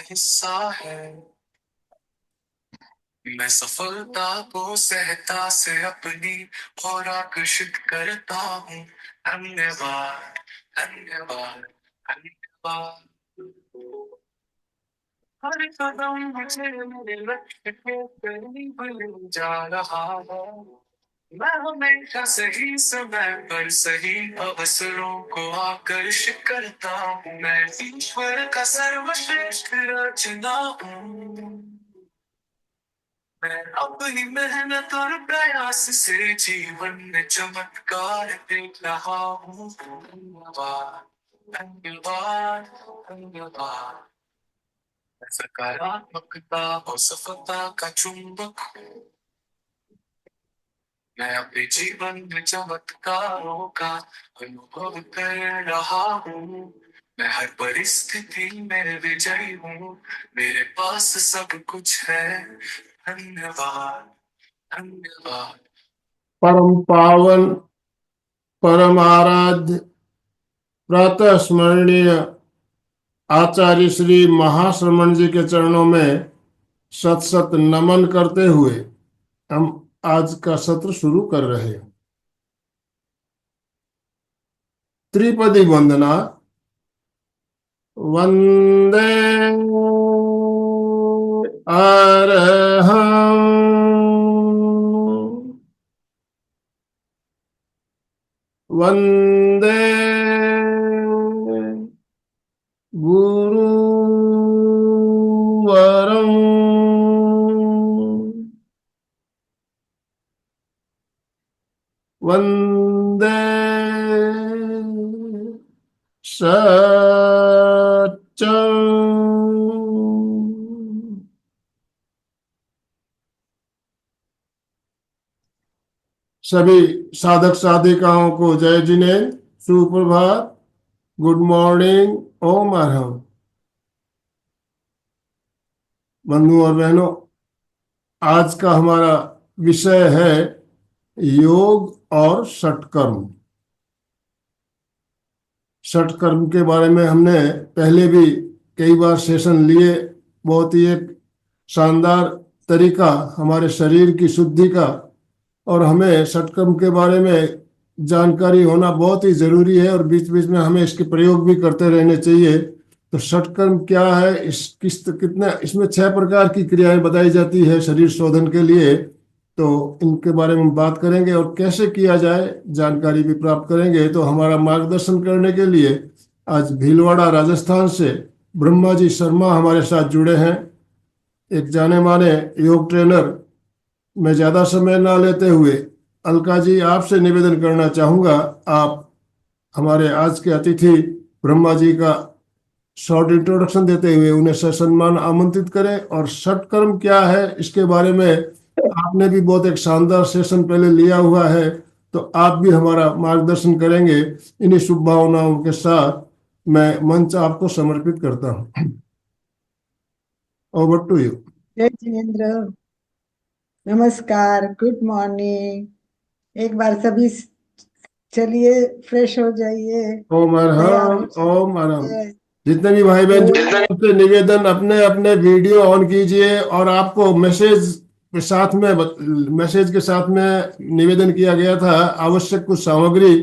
हिस्सा है। मैं सफलता को सहता से अपनी और आकर्षित करता हूँ। धन्यवाद, धन्यवाद, धन्यवाद। हर कदम मुझे मेरे लक्ष्य के करीब ले जा रहा है। मैं हमेशा सही समय पर सही अवसरों को आकर्षित करता हूँ। मैं ईश्वर का सर्वश्रेष्ठ रचना हूँ। मैं अपनी मेहनत और प्रयास से जीवन में चमत्कार देख रहा हूँ। धन्यवाद, धन्यवाद, धन्यवाद। मैं सकारात्मकता और सफलता का चुंबक हूँ। मैं अपने जीवन में चमत्कारों का अनुभव कर रहा हूँ। मैं हर परिस्थिति में विजयी हूँ। मेरे पास सब कुछ है। धन्यवाद, धन्यवाद। परम पावन, परम आराध्य, प्रातः स्मरणीय आचार्य श्री महाश्रमण जी के चरणों में सत सत नमन करते हुए हम आज का सत्र शुरू कर रहे हैं। त्रिपदी वंदना। वंदे अरहं, वंदे गुरुवरं, वंदे सच्चं। सभी साधक साधिकाओं को जय जिनेन्द्र, सुप्रभात, गुड मॉर्निंग, ओम अरहम। बंधु और बहनों, आज का हमारा विषय है योग और षटकर्म। षटकर्म के बारे में हमने पहले भी कई बार सेशन लिए। बहुत ही एक शानदार तरीका हमारे शरीर की शुद्धि का, और हमें षटकर्म के बारे में जानकारी होना बहुत ही जरूरी है और बीच बीच में हमें इसके प्रयोग भी करते रहने चाहिए। तो षटकर्म क्या है, इस किस कितने इसमें 6 प्रकार की क्रियाएं बताई जाती है शरीर शोधन के लिए। तो इनके बारे में बात करेंगे और कैसे किया जाए जानकारी भी प्राप्त करेंगे। तो हमारा मार्गदर्शन करने के लिए आज भीलवाड़ा राजस्थान से ब्रह्मा जी शर्मा हमारे साथ जुड़े हैं, एक जाने माने योग ट्रेनर। मैं ज्यादा समय ना लेते हुए अलका जी आपसे निवेदन करना चाहूंगा, आप हमारे आज के अतिथि ब्रह्मा जी का शॉर्ट इंट्रोडक्शन देते हुए उन्हें ससम्मान आमंत्रित करें और षटकर्म क्या है इसके बारे में आपने भी बहुत एक शानदार सेशन पहले लिया हुआ है, तो आप भी हमारा मार्गदर्शन करेंगे। इन्हीं शुभ भावनाओं के साथ मैं मंच आपको समर्पित करता हूँ। Over to you. जय जिनेन्द्र, नमस्कार, गुड मॉर्निंग। एक बार सभी चलिए फ्रेश हो जाइए, ओम तैयार हो अरहम, ओम अरहम। जाइए। जितने भी भाई बहन तो जुड़े हैं, उनसे निवेदन अपने अपने वीडियो ऑन कीजिए और आपको मैसेज के साथ में निवेदन किया गया था आवश्यक कुछ सामग्री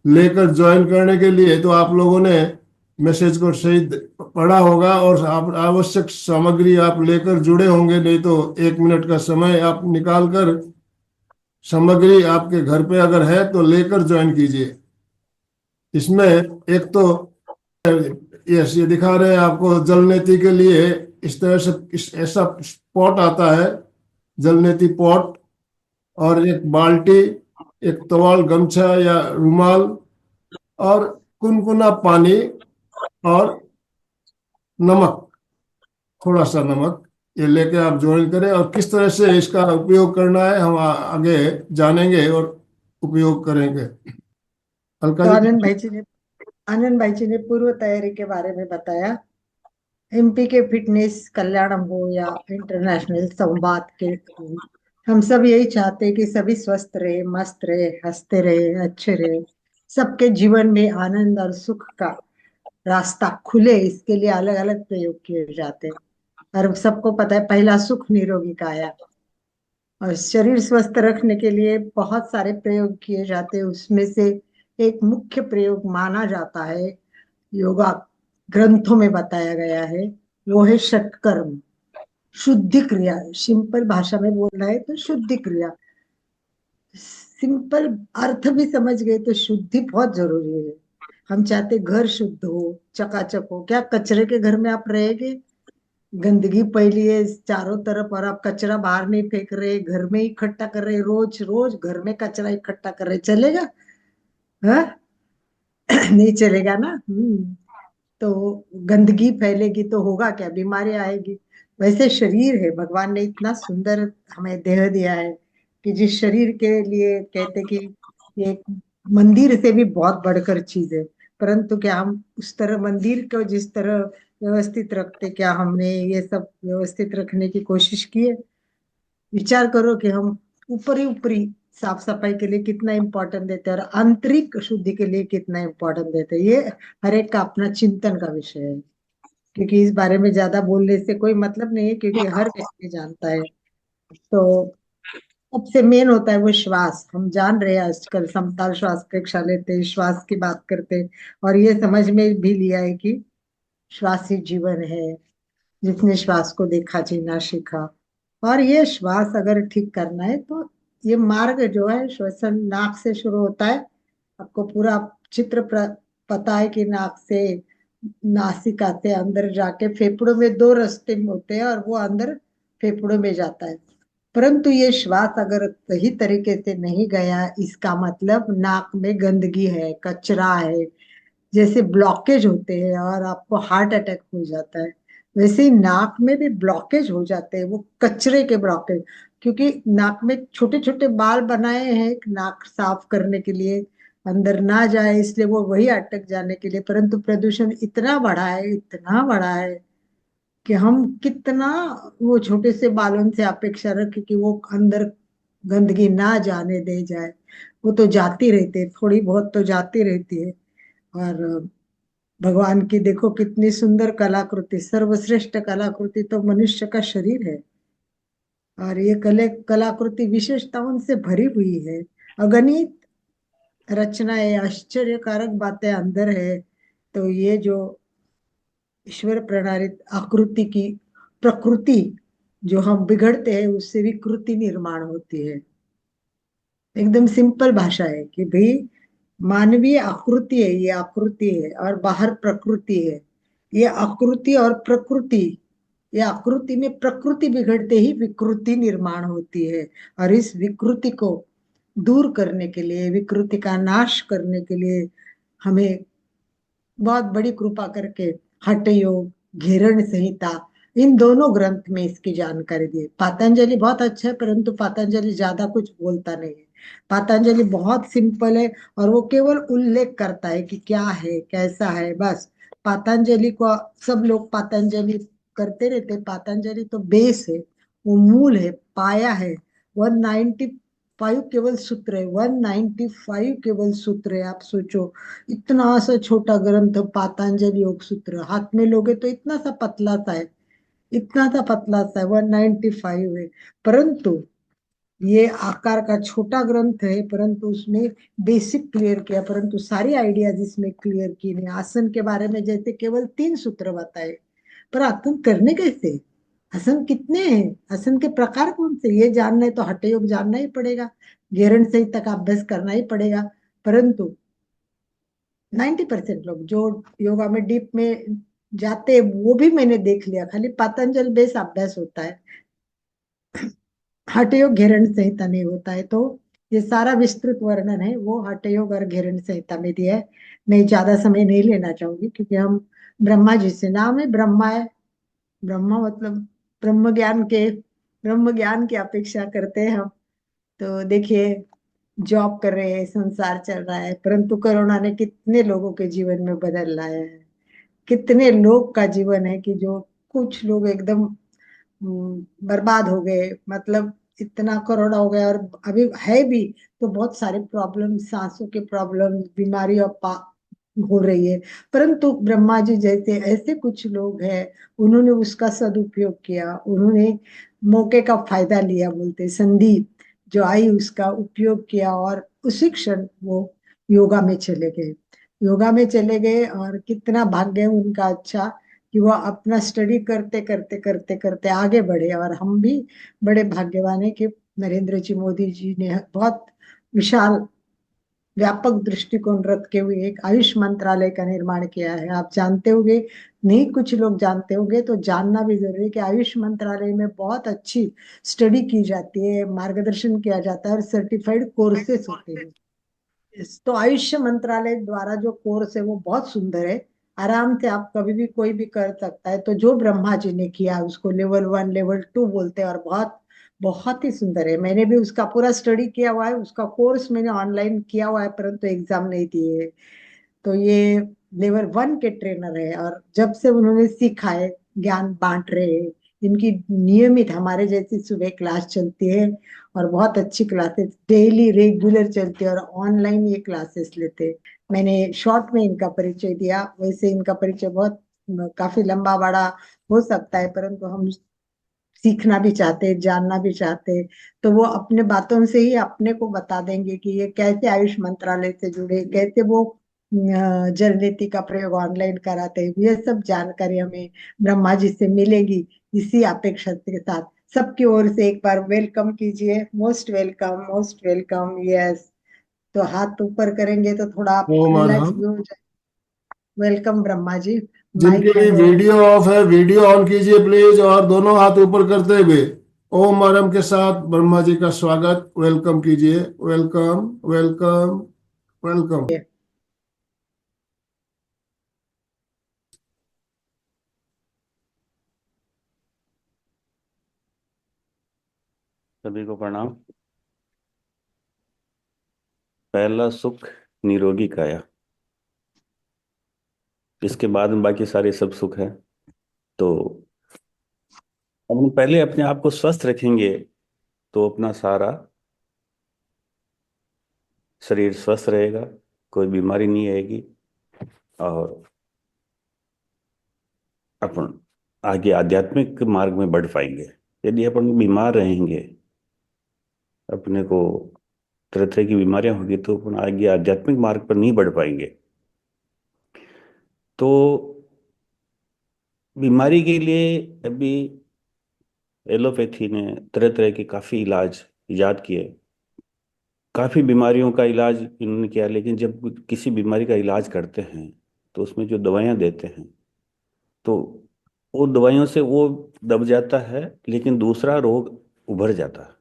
लेकर ज्वाइन करने के लिए। तो आप लोगों ने मैसेज को सही पढ़ा होगा और आप आवश्यक सामग्री आप लेकर जुड़े होंगे। नहीं तो 1 मिनट का समय आप निकाल कर सामग्री आपके घर पे अगर है तो लेकर ज्वाइन कीजिए। इसमें एक तो यस ये दिखा रहे हैं आपको जल नीति के लिए। इस तरह से ऐसा पॉट आता है, जल नीति पॉट, और एक बाल्टी, एक तवाल, गमछा या रुमाल, और कुनकुना पानी और नमक, थोड़ा सा नमक, ये लेके आप ज्वाइन करें। और किस तरह से इसका उपयोग करना है हम आगे जानेंगे और उपयोग करेंगे। अलका जी। आनंद भाई जी ने पूर्व तैयारी के बारे में बताया। एमपी के फिटनेस कल्याणम हो या इंटरनेशनल संवाद के, हम सब यही चाहते हैं कि सभी स्वस्थ रहे, मस्त रहे, हंसते रहे, अच्छे रहे, सबके जीवन में आनंद और सुख का रास्ता खुले। इसके लिए अलग अलग प्रयोग किए जाते हैं। और सबको पता है पहला सुख निरोगी काया। और शरीर स्वस्थ रखने के लिए बहुत सारे प्रयोग किए जाते हैं, उसमें से एक मुख्य प्रयोग माना जाता है, योगा ग्रंथों में बताया गया है, वो है षटकर्म, शुद्धि क्रिया। सिंपल भाषा में बोलना है तो शुद्धि क्रिया। सिंपल अर्थ भी समझ गए तो शुद्धि बहुत जरूरी है। हम चाहते घर शुद्ध हो, चकाचक हो। क्या कचरे के घर में आप रहेंगे? गंदगी फैली है चारों तरफ और आप कचरा बाहर नहीं फेंक रहे, घर में इकट्ठा कर रहे, रोज रोज घर में कचरा इकट्ठा कर रहे, चलेगा? हाँ? नहीं चलेगा ना। तो गंदगी फैलेगी तो होगा क्या? बीमारी आएगी। वैसे शरीर है, भगवान ने इतना सुंदर हमें देह दिया है कि जिस शरीर के लिए कहते कि ये एक मंदिर से भी बहुत बढ़कर चीज है। परंतु क्या हम उस तरह मंदिर को जिस तरह व्यवस्थित रखते, क्या हमने ये सब व्यवस्थित रखने की कोशिश की है? विचार करो कि हम ऊपरी ऊपरी साफ सफाई के लिए कितना इम्पोर्टेंट देते हैं और आंतरिक शुद्धि के लिए कितना इम्पोर्टेंट देते हैं। ये हर एक का अपना चिंतन का विषय है, क्योंकि इस बारे में ज्यादा बोलने से कोई मतलब नहीं है, क्योंकि हर व्यक्ति जानता है। तो सबसे मेन होता है वो श्वास। हम जान रहे हैं आजकल समताल श्वास प्रक्रिया लेते हैं, श्वास की बात करते हैं, और ये समझ में भी लिया है कि श्वास ही जीवन है, जिसने श्वास को देखा जीना सीखा। और ये श्वास अगर ठीक करना है तो ये मार्ग जो है श्वसन नाक से शुरू होता है। आपको पूरा चित्र पता है कि नाक से, नासिका से अंदर जाके फेफड़ों में दो रास्ते होते हैं और वो अंदर फेफड़ों में जाता है। परंतु ये श्वास अगर सही तरीके से नहीं गया, इसका मतलब नाक में गंदगी है, कचरा है, जैसे ब्लॉकेज होते हैं और आपको हार्ट अटैक हो जाता है, वैसे ही नाक में भी ब्लॉकेज हो जाते हैं, वो कचरे के ब्लॉकेज। क्योंकि नाक में छोटे छोटे बाल बनाए हैं नाक साफ करने के लिए, अंदर ना जाए इसलिए वो वही अटक जाने के लिए। परंतु प्रदूषण इतना बढ़ा है, इतना बढ़ा है कि हम कितना वो छोटे से बालों से अपेक्षा रखें कि वो अंदर गंदगी ना जाने दे जाए। वो तो जाती रहती है, थोड़ी बहुत तो जाती रहती है। और भगवान की देखो कितनी सुंदर कलाकृति, सर्वश्रेष्ठ कलाकृति तो मनुष्य का शरीर है। और ये कलाकृति विशेषताओं से भरी हुई है, अगणित रचनाएं, आश्चर्यकारक बातें अंदर है। तो ये जो ईश्वर प्रणीत आकृति की प्रकृति, जो हम बिगड़ते हैं उससे विकृति निर्माण होती है। एकदम सिंपल भाषा है कि भाई मानवीय आकृति है, ये आकृति है और बाहर प्रकृति है। ये आकृति और प्रकृति, ये आकृति में प्रकृति बिगड़ते ही विकृति निर्माण होती है। और इस विकृति को दूर करने के लिए, विकृति का नाश करने के लिए हमें बहुत बड़ी कृपा करके हठ योग, घेरण संहिता, इन दोनों ग्रंथ में इसकी जानकारी दी है। पतंजलि बहुत अच्छा है, परंतु पतंजलि ज्यादा कुछ बोलता नहीं है। पतंजलि बहुत सिंपल है और वो केवल उल्लेख करता है कि क्या है, कैसा है, बस। पतंजलि को सब लोग पतंजलि करते रहते। पतंजलि तो बेस है, वो मूल है, पाया है। 195 केवल सूत्र है, 195 केवल सूत्र है। आप सोचो, इतना सा छोटा ग्रंथ पातंजलि योग सूत्र, हाथ में लोगे तो इतना सा पतला सा है, इतना सा पतला सा है, 195 है। परंतु ये आकार का छोटा ग्रंथ है, परंतु उसमें बेसिक क्लियर किया, परंतु सारी आइडियाज इसमें क्लियर की नहीं। आसन के बारे में जैसे केवल 3 सूत्र बताए, पर आसन करने कैसे, आसन कितने हैं, आसन के प्रकार कौन से, ये जानना है तो हठ योग जानना ही पड़ेगा, घेरण संहिता का अभ्यास करना ही पड़ेगा। परंतु 90% लोग जो योगा में डीप में जाते हैं वो भी मैंने देख लिया, खाली पतंजल बेस अभ्यास होता है, हठ योग घेरण संहिता नहीं होता है। तो ये सारा विस्तृत वर्णन है वो हठ योग और घेरण संहिता में दिया है। मैं ज्यादा समय नहीं लेना चाहूंगी, क्योंकि हम ब्रह्मा जी से, नाम है ब्रह्मा है, ब्रह्मा मतलब ब्रह्म ज्ञान की अपेक्षा करते हैं हम। तो देखिए, जॉब कर रहे हैं, संसार चल रहा है, परंतु कोरोना ने कितने लोगों के जीवन में बदल लाया है। कितने लोग का जीवन है कि जो कुछ लोग एकदम बर्बाद हो गए, मतलब इतना कोरोना हो गया। और अभी है भी तो बहुत सारे प्रॉब्लम, सांसों के प्रॉब्लम, बीमारी और हो रही है। परंतु ब्रह्मा जी जैसे ऐसे कुछ लोग हैं, उन्होंने उसका सदुपयोग किया, उन्होंने मौके का फायदा लिया, बोलते संधि जो आई उसका उपयोग किया, और उसी क्षण वो योगा में चले गए। योगा में चले गए, और कितना भाग्य उनका अच्छा कि वो अपना स्टडी करते करते करते करते आगे बढ़े। और हम भी बड़े भाग्यवान है कि नरेंद्र जी मोदी जी ने बहुत विशाल व्यापक दृष्टिकोण रखते हुए एक आयुष मंत्रालय का निर्माण किया है। आप जानते होंगे, नहीं कुछ लोग जानते होंगे, तो जानना भी जरूरी है कि आयुष मंत्रालय में बहुत अच्छी स्टडी की जाती है, मार्गदर्शन किया जाता है, और सर्टिफाइड कोर्सेस होते हैं। तो आयुष मंत्रालय द्वारा जो कोर्स है वो बहुत सुंदर है। आराम से आप कभी भी कोई भी कर सकता है। तो जो ब्रह्मा जी ने किया उसको लेवल 1 लेवल 2 बोलते हैं, और बहुत बहुत ही सुंदर है। मैंने भी उसका पूरा स्टडी किया हुआ है, उसका कोर्स मैंने ऑनलाइन किया हुआ है, परंतु एग्जाम नहीं दिए है। तो ये लेवल 1 के ट्रेनर है, और जब से उन्होंने सीखा है, ज्ञान बांट रहे हैं। इनकी नियमित हमारे जैसी सुबह क्लास चलती है, और बहुत अच्छी क्लासेस डेली रेगुलर चलती है, और ऑनलाइन ये क्लासेस लेते हैं। मैंने शॉर्ट में इनका परिचय दिया, वैसे इनका परिचय बहुत काफी लंबा बड़ा हो सकता है, परंतु हम सीखना भी चाहते हैं, जानना भी चाहते हैं। तो वो अपने बातों से ही अपने को बता देंगे कि ये कैसे आयुष मंत्रालय से जुड़े, कैसे वो जल नीति का प्रयोग ऑनलाइन कराते हैं। ये सब जानकारी हमें ब्रह्मा जी से मिलेगी, इसी अपेक्षा के साथ सबकी ओर से एक बार वेलकम कीजिए। Most welcome, most welcome. Yes, तो हाथ ऊपर करेंगे तो थोड़ा आप ओम रिलैक्स अरहम। भी हो जाए। वेलकम ब्रह्मा जी, जिनके माइक भी हैंड ओवर। वीडियो ऑफ है, वीडियो ऑन कीजिए प्लीज, और दोनों हाथ ऊपर करते हुए ओम अरहम के साथ ब्रह्मा जी का स्वागत, वेलकम कीजिए। Welcome, welcome, welcome. सभी को प्रणाम। पहला सुख निरोगी काया, इसके बाद में बाकी सारे सब सुख है। तो अब हम पहले अपने आप को स्वस्थ रखेंगे तो अपना सारा शरीर स्वस्थ रहेगा, कोई बीमारी नहीं आएगी, और अपन आगे आध्यात्मिक मार्ग में बढ़ पाएंगे। यदि अपन बीमार रहेंगे, अपने को तरह तरह की बीमारियां होगी, तो अपन आगे आध्यात्मिक मार्ग पर नहीं बढ़ पाएंगे। तो बीमारी के लिए अभी एलोपैथी ने तरह तरह के काफी इलाज इजाद किए, काफी बीमारियों का इलाज इन्होंने किया। लेकिन जब किसी बीमारी का इलाज करते हैं तो उसमें जो दवाइयां देते हैं, तो वो दवाइयों से वो दब जाता है, लेकिन दूसरा रोग उभर जाता है।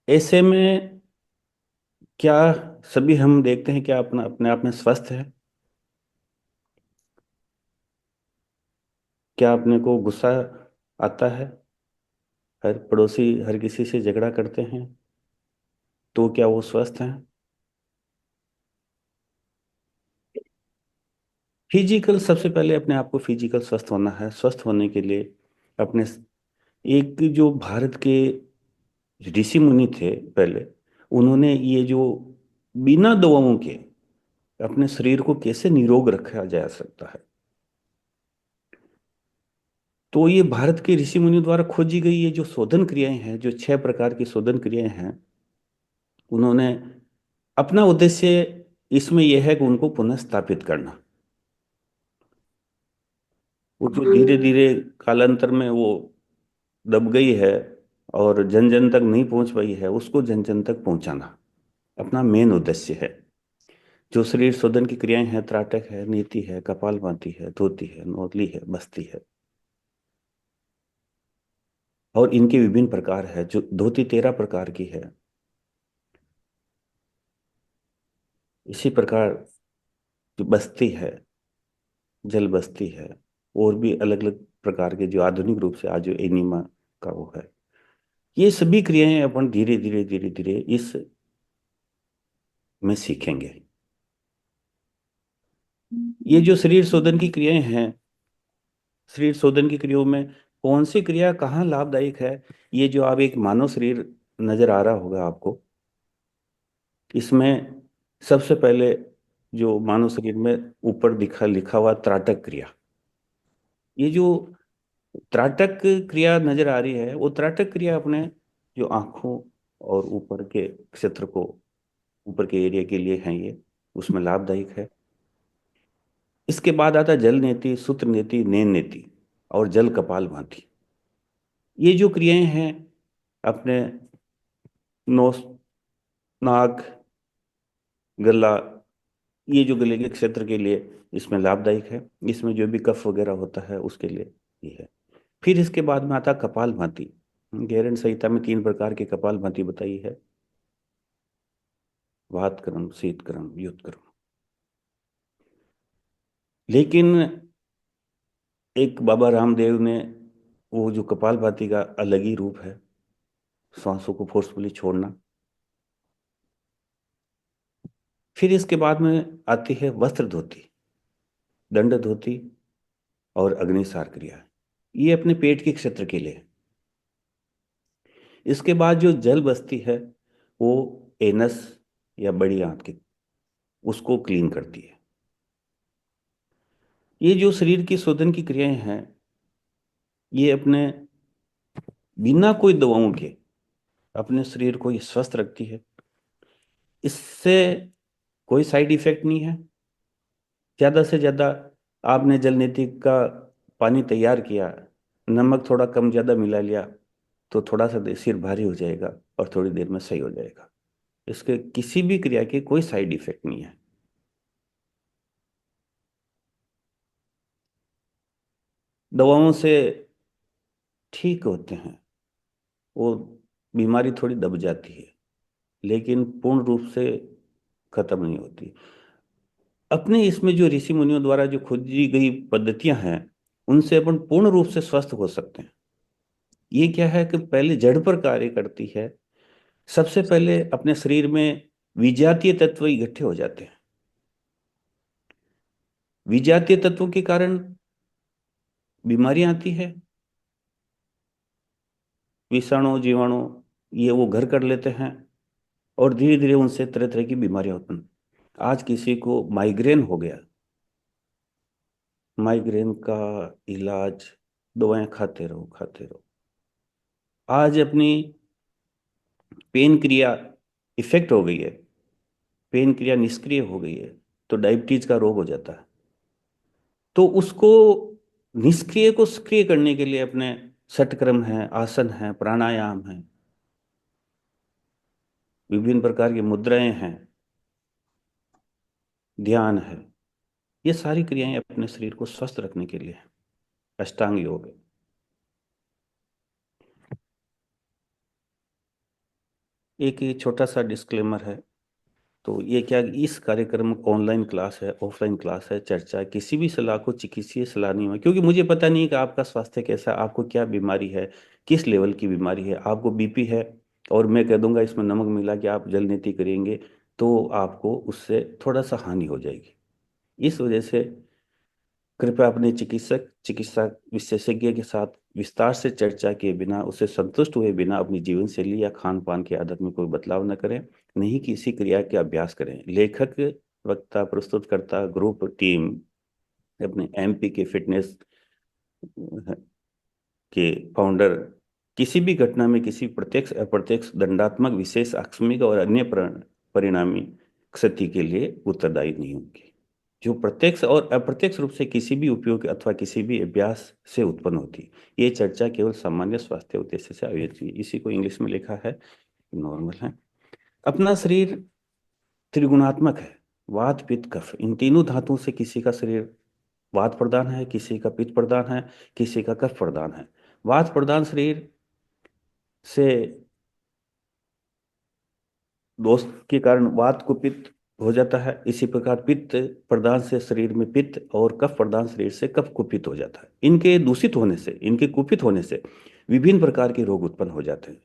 ऐसे में क्या सभी हम देखते हैं क्या अपना अपने आप में स्वस्थ है? क्या अपने को गुस्सा आता है? हर पड़ोसी हर किसी से झगड़ा करते हैं, तो क्या वो स्वस्थ हैं? फिजिकल, सबसे पहले अपने आप को फिजिकल स्वस्थ होना है। स्वस्थ होने के लिए अपने एक जो भारत के ऋषि मुनि थे पहले, उन्होंने ये जो बिना दवाओं के अपने शरीर को कैसे निरोग रखा जा सकता है, तो ये भारत के ऋषि मुनि द्वारा खोजी गई ये जो शोधन क्रियाएं हैं, जो 6 प्रकार की शोधन क्रियाएं हैं, उन्होंने अपना उद्देश्य इसमें यह है कि उनको पुनः स्थापित करना। वो जो धीरे धीरे कालांतर में वो दब गई है और जन जन तक नहीं पहुंच पाई है, उसको जन जन तक पहुंचाना अपना मेन उद्देश्य है। जो शरीर शोधन की क्रियाएं हैं, त्राटक है, नीति है, कपालभाति है, धोती है, नोतली है, बस्ती है, और इनके विभिन्न प्रकार है। जो धोती 13 प्रकार की है, इसी प्रकार जो बस्ती है, जल बस्ती है, और भी अलग अलग प्रकार के जो आधुनिक रूप से आज जो एनिमा का वो है, ये सभी क्रियाएं अपन धीरे धीरे धीरे धीरे इस में सीखेंगे। ये जो शरीर शोधन की क्रियाएं हैं, शरीर शोधन की क्रियाओं में कौन सी क्रिया कहाँ लाभदायक है, ये जो आप एक मानव शरीर नजर आ रहा होगा आपको, इसमें सबसे पहले जो मानव शरीर में ऊपर दिखा लिखा हुआ त्राटक क्रिया, ये जो त्राटक क्रिया नजर आ रही है, वो त्राटक क्रिया अपने जो आंखों और ऊपर के क्षेत्र को, ऊपर के एरिया के लिए है, ये उसमें लाभदायक है। इसके बाद आता जल नेति, सूत्र नेति, नैन नेति और जल कपाल भाती। ये जो क्रियाएं हैं अपने नोस, नाक, गला, ये जो गले के क्षेत्र के लिए इसमें लाभदायक है। इसमें जो भी कफ वगैरह होता है उसके लिए ये है। फिर इसके बाद में आता कपाल भाती। गैरन संहिता में 3 प्रकार के कपाल भाती बताई है: वात क्रम, शीत क्रम, युत क्रम। लेकिन एक बाबा रामदेव ने वो जो कपाल भाती का अलग ही रूप है, श्वासों को फोर्सफुली छोड़ना। फिर इसके बाद में आती है वस्त्र धोती, दंड धोती और अग्निसार क्रिया। ये अपने पेट के क्षेत्र के लिए है। इसके बाद जो जल बस्ती है वो एनस या बड़ी आंत की, उसको क्लीन करती है। ये जो शरीर की शोधन की क्रियाएं हैं, ये अपने बिना कोई दवाओं के अपने शरीर को ये स्वस्थ रखती है। इससे कोई साइड इफेक्ट नहीं है। ज्यादा से ज्यादा आपने जल नीति का पानी तैयार किया, नमक थोड़ा कम ज्यादा मिला लिया, तो थोड़ा सा सिर भारी हो जाएगा और थोड़ी देर में सही हो जाएगा। इसके किसी भी क्रिया के कोई साइड इफेक्ट नहीं है। दवाओं से ठीक होते हैं, वो बीमारी थोड़ी दब जाती है, लेकिन पूर्ण रूप से खत्म नहीं होती। अपने इसमें जो ऋषि मुनियों द्वारा जो खोजी गई पद्धतियां हैं, उनसे अपन पूर्ण रूप से स्वस्थ हो सकते हैं। ये क्या है कि पहले जड़ पर कार्य करती है। सबसे पहले अपने शरीर में विजातीय तत्व इकट्ठे हो जाते हैं। विजातीय तत्वों के कारण बीमारियां आती है। विषाणु, जीवाणु, ये वो घर कर लेते हैं और धीरे धीरे उनसे तरह तरह की बीमारियां उत्पन्न। आज किसी को माइग्रेन हो गया, माइग्रेन का इलाज दवाएं खाते रहो खाते रहो। आज अपनी पेन क्रिया इफेक्ट हो गई है, पेन क्रिया निष्क्रिय हो गई है, तो डायबिटीज का रोग हो जाता है। तो उसको निष्क्रिय को सक्रिय करने के लिए अपने षटक्रम है, आसन है, प्राणायाम है, विभिन्न प्रकार की मुद्राएं हैं, ध्यान है, ये सारी क्रियाएं अपने शरीर को स्वस्थ रखने के लिए है। अष्टांग योग है। एक ये छोटा सा डिस्क्लेमर है। तो ये क्या, इस कार्यक्रम ऑनलाइन क्लास है, ऑफलाइन क्लास है, चर्चा है, किसी भी सलाह को चिकित्सीय सलाह नहीं है, क्योंकि मुझे पता नहीं है कि आपका स्वास्थ्य कैसा है, आपको क्या बीमारी है, किस लेवल की बीमारी है। आपको बीपी है और मैं कह दूंगा इसमें नमक मिला के आप जल नीति करेंगे, तो आपको उससे थोड़ा सा हानि हो जाएगी। इस वजह से कृपया अपने चिकित्सा विशेषज्ञ के साथ विस्तार से चर्चा किए बिना, उससे संतुष्ट हुए बिना अपनी जीवन शैली या खान पान की आदत में कोई बदलाव न करें। नहीं किसी क्रिया के अभ्यास करें। लेखक, वक्ता, प्रस्तुतकर्ता, ग्रुप, टीम अपने एमपी के फिटनेस के फाउंडर किसी भी घटना में किसी प्रत्यक्ष अप्रत्यक्ष दंडात्मक विशेष आकस्मिक और अन्य परिणामी क्षति के लिए उत्तरदायी नहीं होंगे, जो प्रत्यक्ष और अप्रत्यक्ष रूप से किसी भी उपयोग अथवा किसी भी अभ्यास से उत्पन्न होती। ये चर्चा केवल सामान्य स्वास्थ्य उद्देश्य से आयोजित हुई। इसी को इंग्लिश में लिखा है, नॉर्मल है। अपना शरीर त्रिगुणात्मक है। वात, पित्त, कफ, इन तीनों धातुओं से किसी का शरीर वात प्रधान है, किसी का पित्त प्रधान है, किसी का कफ प्रधान है। वात प्रधान शरीर से दोष के कारण वात को पित्त हो जाता है। इसी प्रकार पित्त प्रदान से शरीर में पित्त और कफ प्रदान शरीर से कफ कुपित हो जाता है। इनके दूषित होने से, इनके कुपित होने से विभिन्न प्रकार के रोग उत्पन्न हो जाते हैं।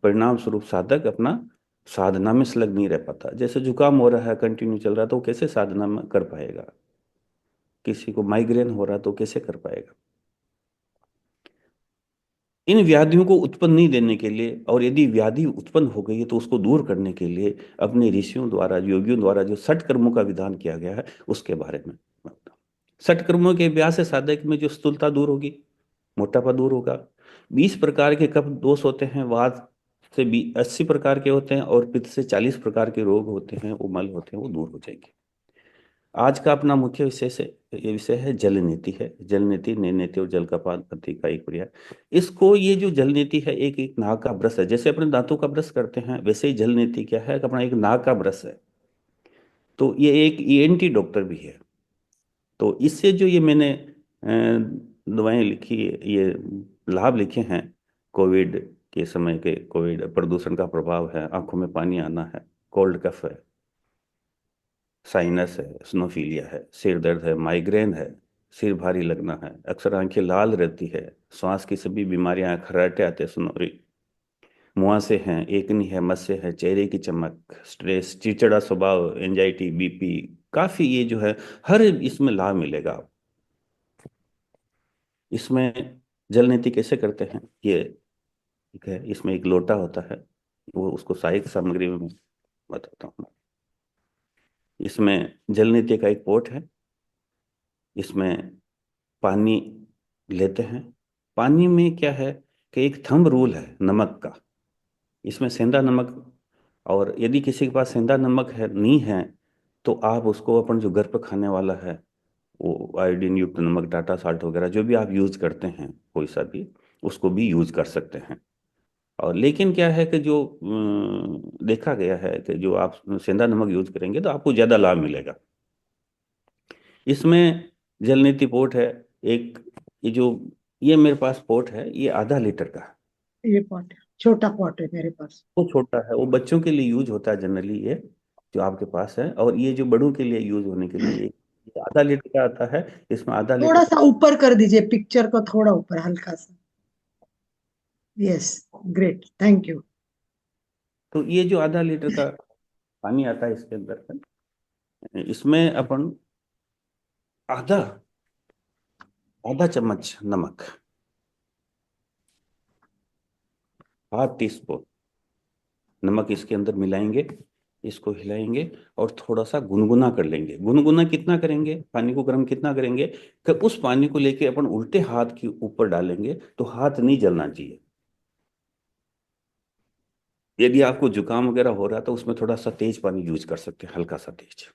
परिणाम स्वरूप साधक अपना साधना में संलग्न नहीं रह पाता। जैसे जुकाम हो रहा है, कंटिन्यू चल रहा है, तो वो कैसे साधना में कर पाएगा? किसी को माइग्रेन हो रहा है तो कैसे कर पाएगा? इन व्याधियों को उत्पन्न नहीं देने के लिए, और यदि व्याधि उत्पन्न हो गई है तो उसको दूर करने के लिए अपने ऋषियों द्वारा, योगियों द्वारा जो 60 कर्मों का विधान किया गया है उसके बारे में मैं बताऊं। 60 कर्मों के अभ्यास से साधक में जो स्थूलता दूर होगी, मोटापा दूर होगा, 20 प्रकार के कफ दोष होते हैं, वात से 80 प्रकार के होते हैं, और पित्त से 40 प्रकार के रोग होते हैं, वो मल होते हैं, वो दूर हो जाएंगे। आज का अपना मुख्य विषय से ये विषय है जल नीति है। जल नीति, नई नीति और जल का पान पद्धति का एक क्रिया। इसको, ये जो जल नीति है, एक एक नाक का ब्रश है। जैसे अपने दांतों का ब्रश करते हैं, वैसे ही जल नीति क्या है कि अपना एक नाक का ब्रश है। तो ये एक ईएनटी डॉक्टर भी है। तो इससे जो ये मैंने दवाएं लिखी, ये लाभ लिखे हैं, कोविड के समय के, कोविड प्रदूषण का प्रभाव है, आंखों में पानी आना है, कोल्ड कफ है, साइनस है, स्नोफीलिया है, सिर दर्द है, माइग्रेन है, सिर भारी लगना है, अक्सर आंखें लाल रहती है, श्वास की सभी बीमारियां, खर्राटे आते हैं, सुनोरी, मुहासे हैं, एकनी है, मस्से है, चेहरे की चमक, स्ट्रेस, चिड़चिड़ा स्वभाव, एंजाइटी, बीपी, काफी ये जो है हर इसमें लाभ मिलेगा आपको। इसमें जल नीति कैसे करते हैं ये, ठीक है, इसमें एक लोटा होता है, वो उसको सहायक सामग्री में मैं बताता हूँ। इसमें जल नीति का एक पोट है, इसमें पानी लेते हैं। पानी में क्या है कि एक थंब रूल है नमक का, इसमें सेंधा नमक, और यदि किसी के पास सेंधा नमक है नहीं है तो आप उसको अपन जो घर पर खाने वाला है, वो आयोडीन युक्त नमक, टाटा साल्ट वगैरह जो भी आप यूज करते हैं, कोई सा भी, उसको भी यूज कर सकते हैं। और लेकिन क्या है कि जो देखा गया है कि जो आप सेंधा नमक यूज करेंगे तो आपको ज़्यादा लाभ मिलेगा। इसमें जल नीति पोट है एक, ये जो, ये मेरे पास पोट है, ये ½ लीटर का है। ये पॉट, छोटा पॉट है मेरे पास। वो छोटा है, वो बच्चों के लिए यूज होता है जनरली, ये जो आपके पास है। और ये जो बड़ों के लिए यूज होने के लिए, ये ½ लीटर का आता है। इसमें ½ लीटर, थोड़ा सा ऊपर कर दीजिए पिक्चर को, थोड़ा ऊपर, हल्का सा। Yes, great, thank you. तो ये जो ½ लीटर का पानी आता है इसके अंदर है, इसमें अपन आधा आधा चम्मच नमक, ½ टीस्पून नमक इसके अंदर मिलाएंगे, इसको हिलाएंगे और थोड़ा सा गुनगुना कर लेंगे। गुनगुना कितना करेंगे, पानी को गर्म कितना करेंगे कि उस पानी को लेके अपन उल्टे हाथ के ऊपर डालेंगे तो हाथ नहीं जलना चाहिए। यदि आपको जुकाम वगैरह हो रहा है तो उसमें थोड़ा सा तेज पानी यूज कर सकते हैं, हल्का सा तेज।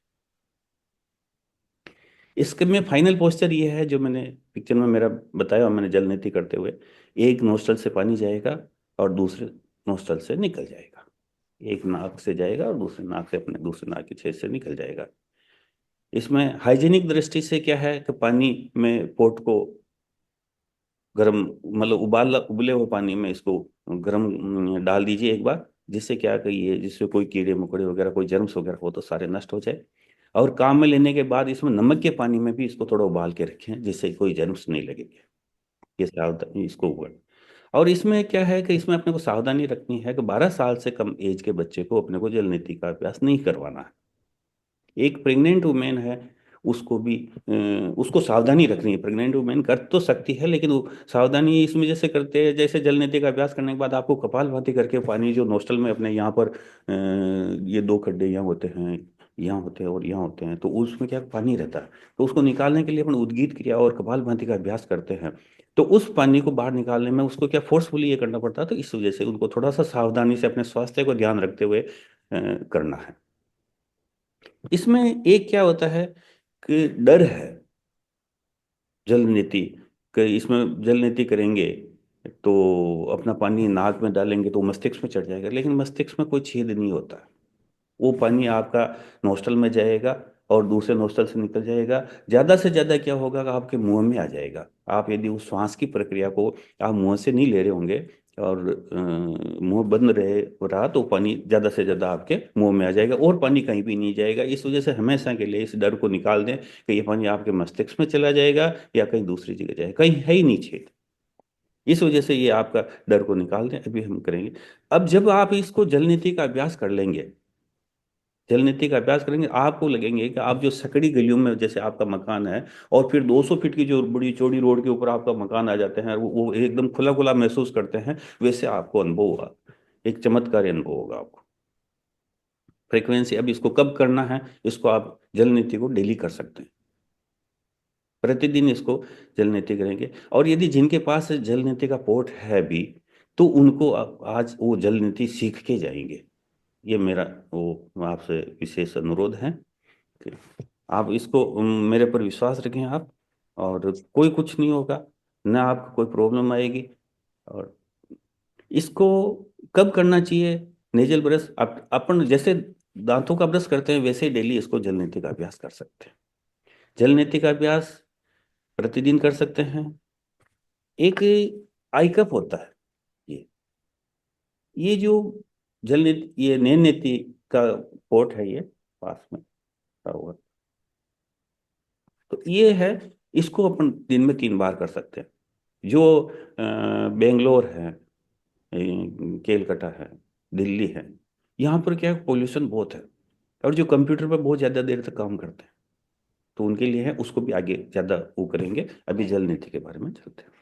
इसके में फाइनल पोस्चर ये है जो मैंने पिक्चर में मेरा बताया, मैंने जल नीति करते हुए, एक नोस्टल से पानी जाएगा और दूसरे नोस्टल से निकल जाएगा। एक नाक से जाएगा और दूसरे नाक से, अपने दूसरे नाक के छेद से निकल जाएगा। इसमें हाइजीनिक दृष्टि से क्या है कि पानी में पोट को गर्म, मतलब उबले हुए पानी में इसको गर्म डाल दीजिए एक बार, जिससे क्या कहिए, जिससे कोई कीड़े मकोड़े वगैरह, कोई जर्म्स वगैरह हो तो सारे नष्ट हो जाए। और काम में लेने के बाद इसमें नमक के पानी में भी इसको थोड़ा उबाल के रखें, जिससे कोई जर्म्स नहीं लगेंगे। ये सावधानी इसको उबाल। और इसमें क्या है कि इसमें अपने को सावधानी रखनी है कि 12 साल से कम एज के बच्चे को अपने को जल नीति का अभ्यास नहीं करवाना है। एक प्रेग्नेंट वुमेन है, उसको भी उसको सावधानी रखनी है। प्रेग्नेंट वुमेन कर तो सकती है, लेकिन वो सावधानी इसमें जैसे करते हैं, जैसे जल नीति का अभ्यास करने के बाद आपको कपालभाति करके पानी जो नोस्टल में अपने यहाँ पर ये 2 खड्डे यहाँ होते हैं, यहाँ होते हैं और यहाँ होते हैं, तो उसमें क्या पानी रहता है, तो उसको निकालने के लिए अपन उद्गीत क्रिया और कपालभाति का अभ्यास करते हैं। तो उस पानी को बाहर निकालने में उसको क्या फोर्सफुली ये करना पड़ता है, तो इस वजह से उनको थोड़ा सा सावधानी से अपने स्वास्थ्य को ध्यान रखते हुए करना है। इसमें एक क्या होता है कि डर है जल नीति, कि इसमें जल नीति करेंगे तो अपना पानी नाक में डालेंगे तो मस्तिष्क में चढ़ जाएगा, लेकिन मस्तिष्क में कोई छेद नहीं होता। वो पानी आपका नोस्टल में जाएगा और दूसरे नोस्टल से निकल जाएगा। ज़्यादा से ज़्यादा क्या होगा कि आपके मुंह में आ जाएगा। आप यदि उस श्वास की प्रक्रिया को आप मुंह से नहीं ले रहे होंगे और मुंह बंद रहा तो पानी ज़्यादा से ज़्यादा आपके मुंह में आ जाएगा और पानी कहीं भी नहीं जाएगा। इस वजह से हमेशा के लिए इस डर को निकाल दें कि ये पानी आपके मस्तिष्क में चला जाएगा या कहीं दूसरी जगह जाएगा, कहीं है ही नहीं छेद। इस वजह से ये आपका डर को निकाल दें। अभी हम करेंगे। अब जब आप इसको जल नीति का अभ्यास कर लेंगे, जल नीति का अभ्यास करेंगे आपको लगेंगे कि आप जो सकड़ी गलियों में जैसे आपका मकान है और फिर 200 फीट की जो बड़ी चौड़ी रोड के ऊपर आपका मकान आ जाते हैं, वो एकदम खुला खुला महसूस करते हैं, वैसे आपको अनुभव होगा, एक चमत्कारी अनुभव होगा आपको। फ्रीक्वेंसी, अब इसको कब करना है, इसको आप जल नीति को डेली कर सकते हैं, प्रतिदिन इसको जल नीति करेंगे। और यदि जिनके पास जल नीति का पोर्ट है भी, तो उनको आज वो जल नीति सीख के जाएंगे। ये मेरा वो आपसे विशेष अनुरोध है कि आप इसको मेरे पर विश्वास रखें आप, और कोई कुछ नहीं होगा, ना आपको कोई प्रॉब्लम आएगी। और इसको कब करना चाहिए, नेजल ब्रश अपन जैसे दांतों का ब्रश करते हैं वैसे डेली इसको जल नीति का अभ्यास कर सकते हैं। जल नीति का अभ्यास प्रतिदिन कर सकते हैं। एक आई कप होता है, ये ये जो जल नीति, ये नैन नीति का पोर्ट है, ये पास में रखा हुआ, तो ये है, इसको अपन दिन में 3 बार कर सकते हैं। जो बेंगलोर है, केलकटा है, दिल्ली है, यहाँ पर क्या है, पोल्यूशन बहुत है, और जो कंप्यूटर पर बहुत ज़्यादा देर तक काम करते हैं, तो उनके लिए है, उसको भी आगे ज़्यादा वो करेंगे। अभी जल नीति के बारे में चलते हैं।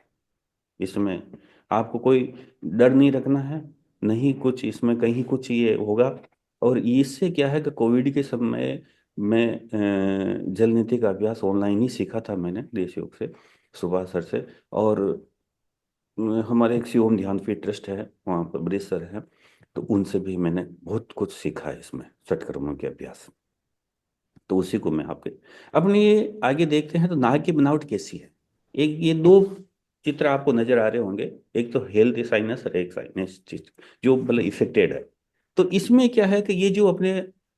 इसमें आपको कोई डर नहीं रखना है, नहीं कुछ इसमें कहीं कुछ ये होगा। और इससे क्या है कि कोविड के समय में जल नीति का अभ्यास ऑनलाइन ही सीखा था मैंने देश योग से, सुभाष सर से। और हमारे एक शिवम ध्यानपीठ ट्रस्ट है, वहाँ पर ब्रिज सर हैं, तो उनसे भी मैंने बहुत कुछ सीखा है इसमें षटकर्मों के अभ्यास। तो उसी को मैं आपके अपने ये आगे देखते हैं। तो नाक की बनावट कैसी है, एक ये 2 चित्र आपको नजर आ रहे होंगे, एक तो हेल्थ साइनस और एक साइनस चित्र जो मतलब इफेक्टेड है। तो इसमें क्या है कि ये जो अपने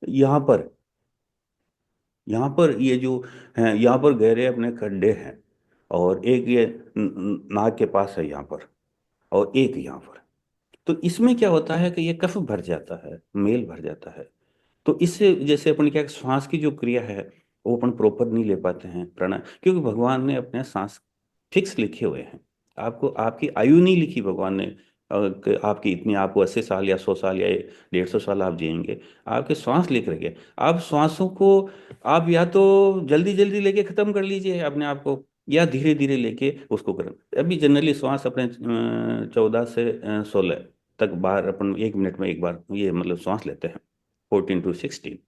यहाँ पर ये जो है, यहाँ पर गहरे अपने खड्डे हैं, और एक ये नाक के पास है यहाँ पर, और एक यहाँ पर। तो इसमें क्या होता है कि ये कफ भर जाता है, मेल भर जाता है। तो इससे जैसे अपन क्या, श्वास की जो क्रिया है वो अपन प्रॉपर नहीं ले पाते हैं प्राणायाम, क्योंकि भगवान ने अपने सांस फिक्स लिखे हुए हैं। आपको आपकी आयु नहीं लिखी भगवान ने, कि आपकी इतनी, आपको 80 साल या 100 साल या 150 साल आप जिएंगे। आपके श्वास लिख रखे, आप श्वासों को आप या तो जल्दी जल्दी लेके खत्म कर लीजिए अपने आप को, या धीरे धीरे लेके उसको करें। अभी जनरली श्वास अपने 14 से 16 तक बार अपन 1 मिनट में एक बार ये मतलब श्वास लेते हैं, 14 to 16।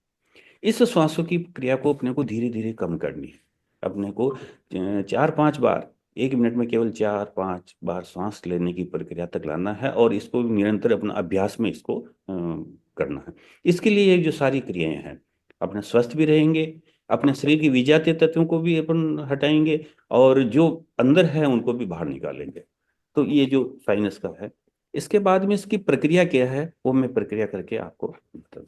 इस श्वासों की क्रिया को अपने को धीरे धीरे कम करनी है। अपने को 4-5 बार, 1 मिनट में केवल 4-5 बार सांस लेने की प्रक्रिया तक लाना है, और इसको निरंतर अपना अभ्यास में इसको करना है। इसके लिए ये जो सारी क्रियाएं हैं, अपने स्वस्थ भी रहेंगे, अपने शरीर की विजातीय तत्वों को भी अपन हटाएंगे, और जो अंदर है उनको भी बाहर निकालेंगे। तो ये जो साइनस का है, इसके बाद में इसकी प्रक्रिया क्या है वो मैं प्रक्रिया करके आपको बताऊं।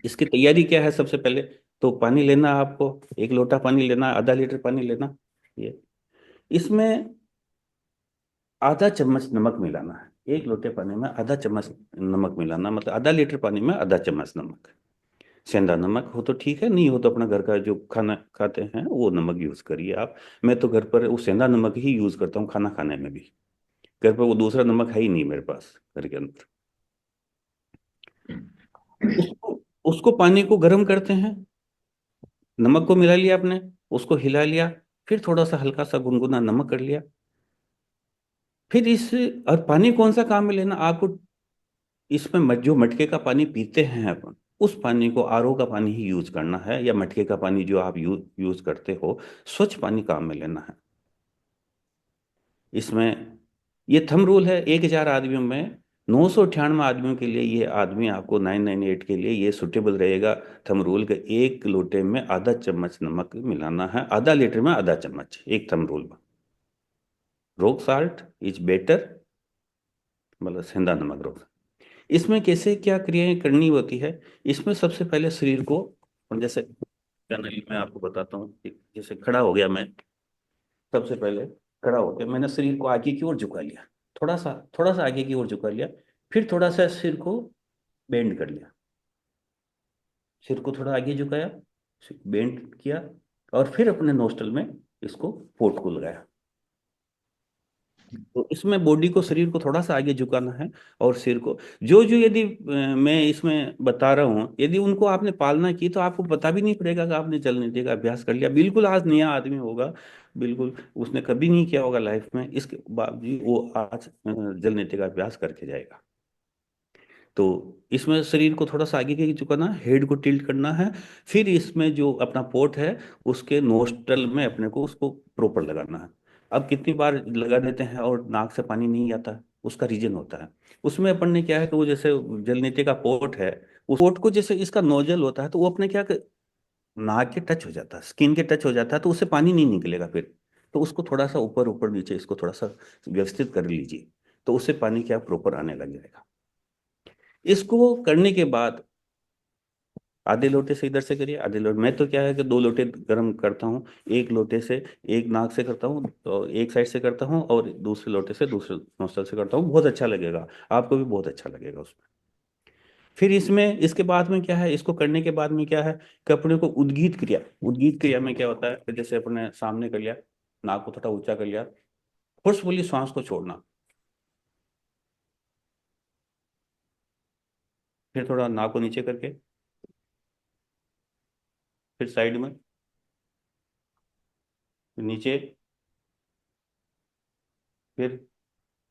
इसकी तैयारी क्या है, सबसे पहले तो पानी लेना, आपको 1 लोटा पानी लेना, आधा लीटर पानी लेना। ये इसमें आधा चम्मच नमक मिलाना है। 1 लोटे पानी में आधा चम्मच नमक मिलाना, मतलब आधा लीटर पानी में आधा चम्मच नमक। सेंधा नमक हो तो ठीक है, नहीं हो तो अपना घर का जो खाना खाते हैं वो नमक यूज करिए आप। मैं तो घर पर वो सेंधा नमक ही यूज करता हूँ खाना खाने में भी। घर पर वो दूसरा नमक है ही नहीं मेरे पास घर के अंदर। उसको उसको पानी को गर्म करते हैं, नमक को मिला लिया आपने, उसको हिला लिया, फिर थोड़ा सा हल्का सा गुनगुना नमक कर लिया। फिर इस, और पानी कौन सा काम में लेना आपको, इसमें जो मटके का पानी पीते हैं अपन, उस पानी को आरओ का पानी ही यूज करना है, या मटके का पानी जो आप यूज करते हो, स्वच्छ पानी काम में लेना है। इसमें ये थंब रूल है, 1,000 आदमियों में 998 आदमियों के लिए, ये आदमी आपको 998 के लिए ये सुटेबल रहेगा। थंब रूल के 1 लोटे में आधा चम्मच नमक मिलाना है, आधा लीटर में आधा चम्मच, एक थंब रूल में। रोक साल्ट इज बेटर, मतलब सेंधा नमक रोक। इसमें कैसे क्या क्रियाएं करनी होती है, इसमें सबसे पहले शरीर को, और जैसे जनरली मैं आपको बताता हूँ कि जैसे खड़ा हो गया मैं, सबसे पहले खड़ा होकर मैंने शरीर को आगे की ओर झुका लिया, थोड़ा सा आगे की ओर झुका लिया, फिर थोड़ा सा सिर को बेंड कर लिया, सिर को थोड़ा आगे झुकाया, बेंड किया, और फिर अपने नोस्टल में इसको पोर्ट को लगाया। तो इसमें बॉडी को, शरीर को थोड़ा सा आगे झुकाना है, और सिर को, जो जो यदि मैं इसमें बता रहा हूँ, यदि उनको आपने पालना की तो आपको पता भी नहीं पड़ेगा कि आपने जल नीति का अभ्यास कर लिया। बिल्कुल आज नया आदमी होगा, बिल्कुल उसने कभी नहीं किया होगा लाइफ में, इसके बावजूद वो आज जल नीति का अभ्यास करके जाएगा। तो इसमें शरीर को थोड़ा सा आगे के झुकाना, हेड को टिल्ट करना है। फिर इसमें जो अपना पोर्ट है, उसके नोस्ट्रल में अपने को उसको प्रॉपर लगाना है। अब कितनी बार लगा देते हैं और नाक से पानी नहीं आता है, उसका रीजन होता है। उसमें अपन ने क्या है कि वो जैसे जलनीति का पोर्ट है, उस पोर्ट को जैसे इसका नोजल होता है, तो वो अपने क्या नाक के टच हो जाता है, स्किन के टच हो जाता है, तो उससे पानी नहीं निकलेगा फिर। तो उसको थोड़ा सा ऊपर ऊपर नीचे इसको थोड़ा सा व्यवस्थित कर लीजिए, तो उससे पानी क्या प्रॉपर आने लग जाएगा। इसको करने के बाद आधे लोटे से इधर से करिए, आधे लोटे, मैं तो क्या है कि 2 लोटे गर्म करता हूँ। एक लोटे से एक नाक से करता हूँ, तो एक साइड से करता हूँ, और दूसरे लोटे से दूसरे नोस्टल से करता हूँ। बहुत अच्छा लगेगा, आपको भी बहुत अच्छा लगेगा उसमें। फिर इसमें इसके बाद में क्या है, इसको करने के बाद में क्या है कि अपने को उद्गीत क्रिया, उद्गीत क्रिया में क्या होता है कि जैसे अपने सामने कर लिया, नाक को थोड़ा ऊंचा कर लिया, फोर्सफुली श्वास को छोड़ना, फिर थोड़ा नाक को नीचे करके, फिर साइड में, फिर नीचे, फिर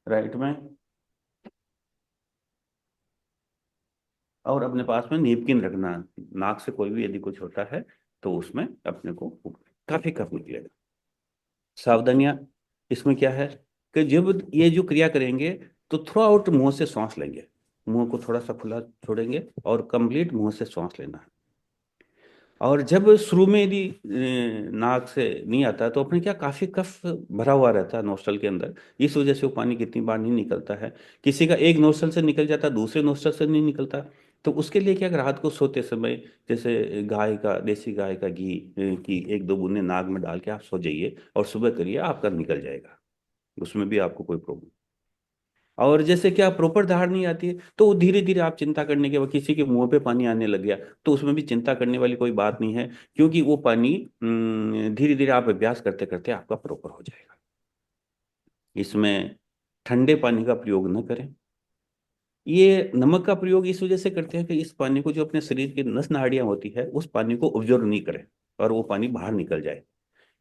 राइट में, और अपने पास में नेपकिन रखना। नाक से कोई भी यदि कुछ होता है तो उसमें अपने को काफी कफ निकलेगा। सावधानियां इसमें क्या है कि जब ये जो क्रिया करेंगे, तो थ्रू आउट मुंह से सांस लेंगे, मुंह को थोड़ा सा खुला छोड़ेंगे, और कंप्लीट मुंह से सांस लेना है। और जब शुरू में यदि नाक से नहीं आता, तो अपने क्या काफी कफ भरा हुआ रहता है नोस्ट्रल के अंदर, इस वजह से वो पानी कितनी बार नहीं निकलता है। किसी का एक नोस्ट्रल से निकल जाता, दूसरे नोस्ट्रल से नहीं निकलता। तो उसके लिए क्या, रात को सोते समय जैसे गाय का, देसी गाय का घी की 1-2 बूंदे नाक में डाल के आप सो जाइए, और सुबह करिए, आपका निकल जाएगा, उसमें भी आपको कोई प्रॉब्लम। और जैसे क्या प्रॉपर धार नहीं आती है, तो धीरे धीरे आप चिंता करने के बाद किसी के मुंह पे पानी आने लग गया, तो उसमें भी चिंता करने वाली कोई बात नहीं है, क्योंकि वो पानी धीरे धीरे आप अभ्यास करते करते आपका प्रॉपर हो जाएगा। इसमें ठंडे पानी का प्रयोग न करें। ये नमक का प्रयोग इस वजह से करते हैं कि इस पानी को, जो अपने शरीर की नस नाड़ियां होती है, उस पानी को ऑब्जर्व नहीं करें, और वो पानी बाहर निकल जाए।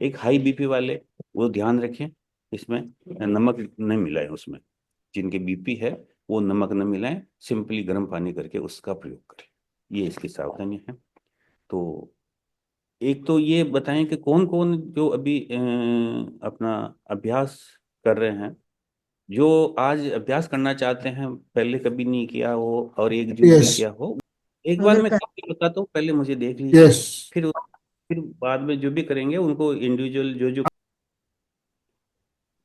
एक हाई बीपी वाले, वो ध्यान रखें, इसमें नमक नहीं मिलाएं उसमें। जिनके बीपी है, वो नमक न मिलाएं, सिंपली गर्म पानी करके उसका प्रयोग करें। ये इसकी सावधानी है। तो एक तो ये बताएं कि कौन कौन जो अभी अपना अभ्यास कर रहे हैं, जो आज अभ्यास करना चाहते हैं, पहले कभी नहीं किया हो और एक जो नहीं यस। किया हो, एक बार अगर मैं कर, करके बताता हूँ, पहले मुझे देख लीजिए। यस। फिर फिर बाद में जो भी करेंगे उनको इंडिविजुअल, जो जो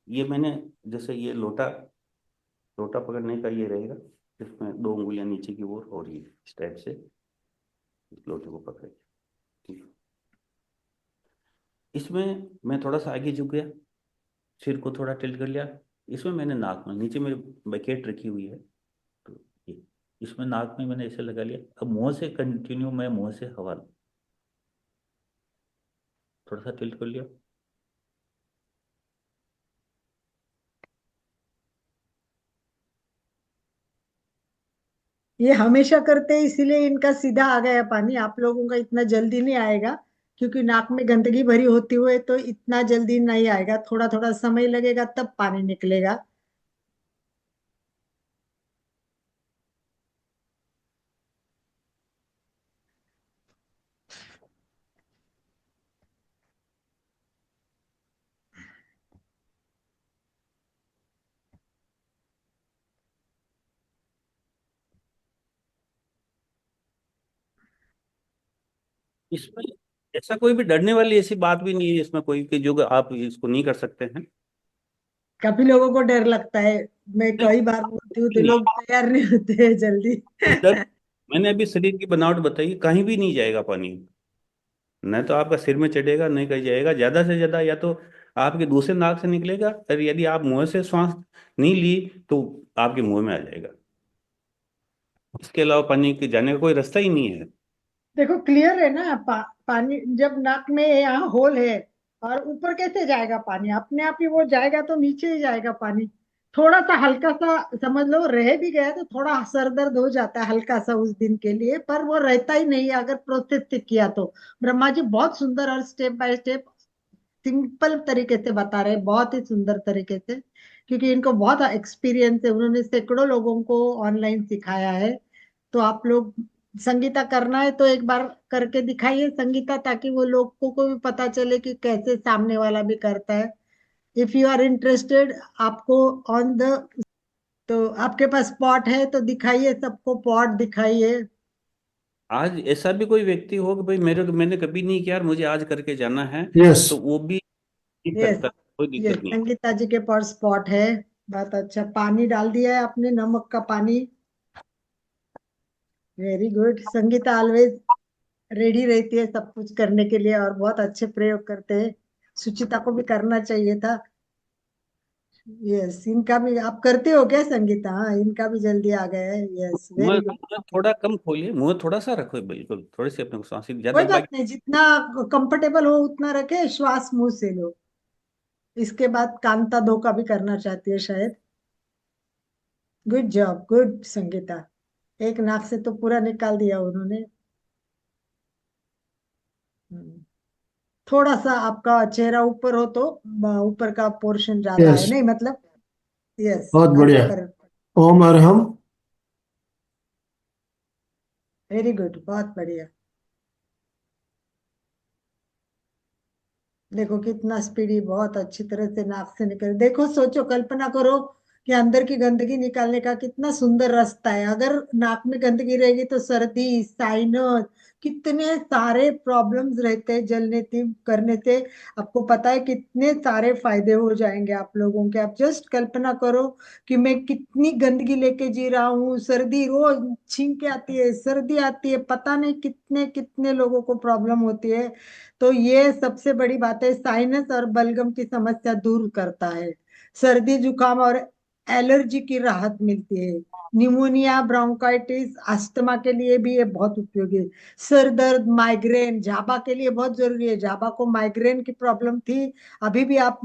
ये मैंने, जैसे ये लोटा, लोटा पकड़ने का ये रहेगा, इसमें 2 उंगलियां नीचे की ओर, और ये इस टाइप से इस लोटे को पकड़े, ठीक है। इसमें मैं थोड़ा सा आगे झुक गया, सिर को थोड़ा टिल्ट कर लिया। इसमें मैंने नाक में, नीचे मेरी बकेट रखी हुई है, तो ये इसमें नाक में मैंने ऐसे लगा लिया। अब मुंह से कंटिन्यू, मैं मुंह से हवा थोड़ा सा टिल्ट कर लिया। ये हमेशा करते हैं इसीलिए इनका सीधा आ गया पानी, आप लोगों का इतना जल्दी नहीं आएगा, क्योंकि नाक में गंदगी भरी होती हुए तो इतना जल्दी नहीं आएगा, थोड़ा थोड़ा समय लगेगा तब पानी निकलेगा। इसमें ऐसा कोई भी डरने वाली ऐसी बात भी नहीं है इसमें कोई, कि जो आप इसको नहीं कर सकते हैं। काफी लोगों को डर लगता है, मैं नहीं, कई बार बोलती हूँ तो नहीं, लोग तैयार नहीं होते हैं जल्दी। डर, मैंने अभी शरीर की बनावट बताई, कहीं भी नहीं जाएगा पानी। न तो आपका सिर में चढ़ेगा, नहीं कहीं जाएगा, ज्यादा से ज्यादा या तो आपके दूसरे नाक से निकलेगा, और यदि आप मुंह से श्वास नहीं ली, तो आपके मुंह में आ जाएगा। इसके अलावा पानी के जाने का कोई रास्ता ही नहीं है। देखो क्लियर है ना, पानी जब नाक में यहाँ होल है, और ऊपर कैसे जाएगा पानी, अपने आप ही वो जाएगा तो नीचे ही जाएगा पानी। थोड़ा सा हल्का सा समझ लो रह भी गया तो थोड़ा सर दर्द हो जाता है हल्का सा उस दिन के लिए, पर वो रहता ही नहीं है अगर प्रोसेस से किया तो। ब्रह्मा जी बहुत सुंदर और स्टेप बाय स्टेप सिंपल तरीके से बता रहे हैं, बहुत ही सुंदर तरीके से, क्योंकि इनको बहुत एक्सपीरियंस है, उन्होंने सैकड़ों लोगों को ऑनलाइन सिखाया है। तो आप लोग संगीता करना है तो एक बार करके दिखाइए संगीता, ताकि वो लोगों को भी पता चले कि कैसे सामने वाला भी करता है। इफ यू आर इंटरेस्टेड, आपको ऑन द, तो आपके पास पॉट है तो दिखाइए, सबको पॉट दिखाइए। आज ऐसा भी कोई व्यक्ति हो कि भाई मैंने कभी नहीं किया और मुझे आज करके जाना है, यस। तो वो भी ठीक यस, करता है, कोई ये दिक्कत नहीं। संगीता जी के पास पॉट है। बहुत अच्छा, पानी डाल दिया है आपने, नमक का पानी। Very good, Sangeeta always ready रहती है सब कुछ करने के लिए और बहुत अच्छे प्रयोग करते हैं। सुचिता को भी करना चाहिए था। यस, इनका भी आप करते हो क्या संगीता? हाँ, इनका भी जल्दी आ गया है। यस, मुंह वेरी गुड। मुंह थोड़ा कम खोलिए, मुंह थोड़ा सा रखो, बिल्कुल थोड़ी सी अपने को सांस कोई ज्यादा बात बाकी। नहीं, जितना कंफर्टेबल हो उतना रखे, श्वास मुंह से लो। इसके बाद कांता दो का भी करना चाहती है शायद। Good job, good Sangeeta. एक नाक से तो पूरा निकाल दिया उन्होंने। हम्म। थोड़ा सा आपका चेहरा ऊपर हो तो ऊपर का पोर्शन ज्यादा यस, है, नहीं मतलब। यस, बहुत अब बढ़िया। कर। ओम अरहम। वेरी गुड, बहुत बढ़िया। देखो कितना स्पीडी, बहुत अच्छी तरह से नाक से निकल, देखो सोचो, कल्पना करो कि अंदर की गंदगी निकालने का कितना सुंदर रास्ता है। अगर नाक में गंदगी रहेगी तो सर्दी, साइनस, कितने सारे प्रॉब्लम्स रहते हैं जलने करने से। आपको पता है कितने सारे फायदे हो जाएंगे आप लोगों के। आप जस्ट कल्पना करो कि मैं कितनी गंदगी लेके जी रहा हूँ, सर्दी रोज छींक के आती है, सर्दी आती है, पता नहीं कितने कितने लोगों को प्रॉब्लम होती है। तो ये सबसे बड़ी बात है, साइनस और बलगम की समस्या दूर करता है। सर्दी जुकाम और एलर्जी की राहत मिलती है। निमोनिया, ब्रोंकाइटिस, अस्थमा के लिए भी ये बहुत उपयोगी है। सर दर्द, माइग्रेन, जाबा के लिए बहुत जरूरी है। जाबा को माइग्रेन की प्रॉब्लम थी, अभी भी आप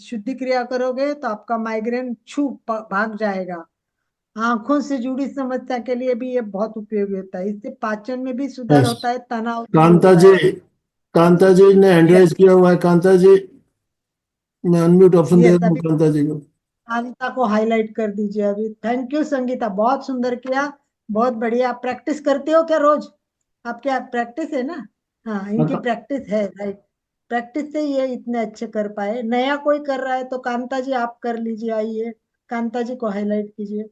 शुद्धि क्रिया करोगे तो आपका माइग्रेन भाग जाएगा। आंखों से जुड़ी समस्या के लिए भी ये बहुत उपयोगी होता है, इससे पाचन में भी सुधार यस। होता है, तनाव दूर कांता होता जी, है। कांता जी ने हैंड यस। राइज किया हुआ है। कांता जी, मैं अनम्यूट ऑप्शन दे यस, रहा हूँ अभी कांता जी को। संगीता को हाईलाइट कर दीजिए अभी। थैंक यू संगीता, बहुत सुंदर किया, बहुत बढ़िया। आप प्रैक्टिस करते हो क्या रोज? आप क्या प्रैक्टिस है ना? हाँ, इनकी प्रैक्टिस है, राइट। प्रैक्टिस से ये इतने अच्छे कर पाए। नया कोई कर रहा है तो कांता जी आप कर लीजिए, आइए कांता जी को हाईलाइट कीजिए।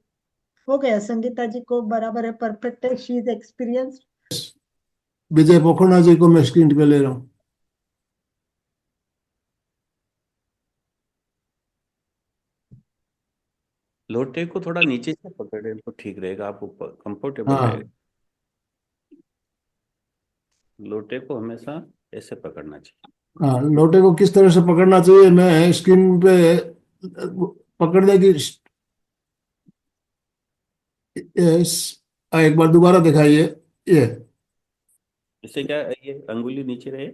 हो गया, संगीता जी को बराबर है, परफेक्ट है, शी इज एक्सपीरियंस्ड। विजय पोखरणा जी को मैं स्क्रीन पे ले रहा हूँ। लोटे को थोड़ा नीचे से पकड़े तो ठीक रहेगा, आपको कंफर्टेबल रहेगा। हाँ, लोटे को हमेशा ऐसे पकड़ना चाहिए। हाँ, लोटे को किस तरह से पकड़ना चाहिए मैं स्क्रीन पे पकड़ने की। यस, एक बार दोबारा दिखाइए। ये इससे क्या, ये अंगुली नीचे रहे,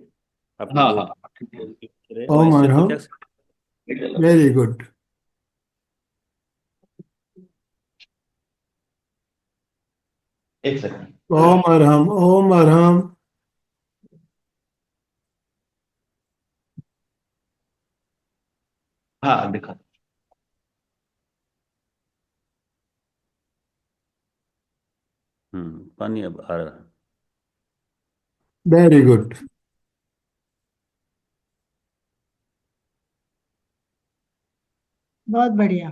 आपकी हाँ दो हाँ ठीक है। नीचे रहे, और ओम इससे तो अरहम। क्या। Very good. एक सेकंड। ओम अरहम, ओम अरहम। हाँ दिखा। पानी अब आ रहा है। Very good. बहुत बढ़िया।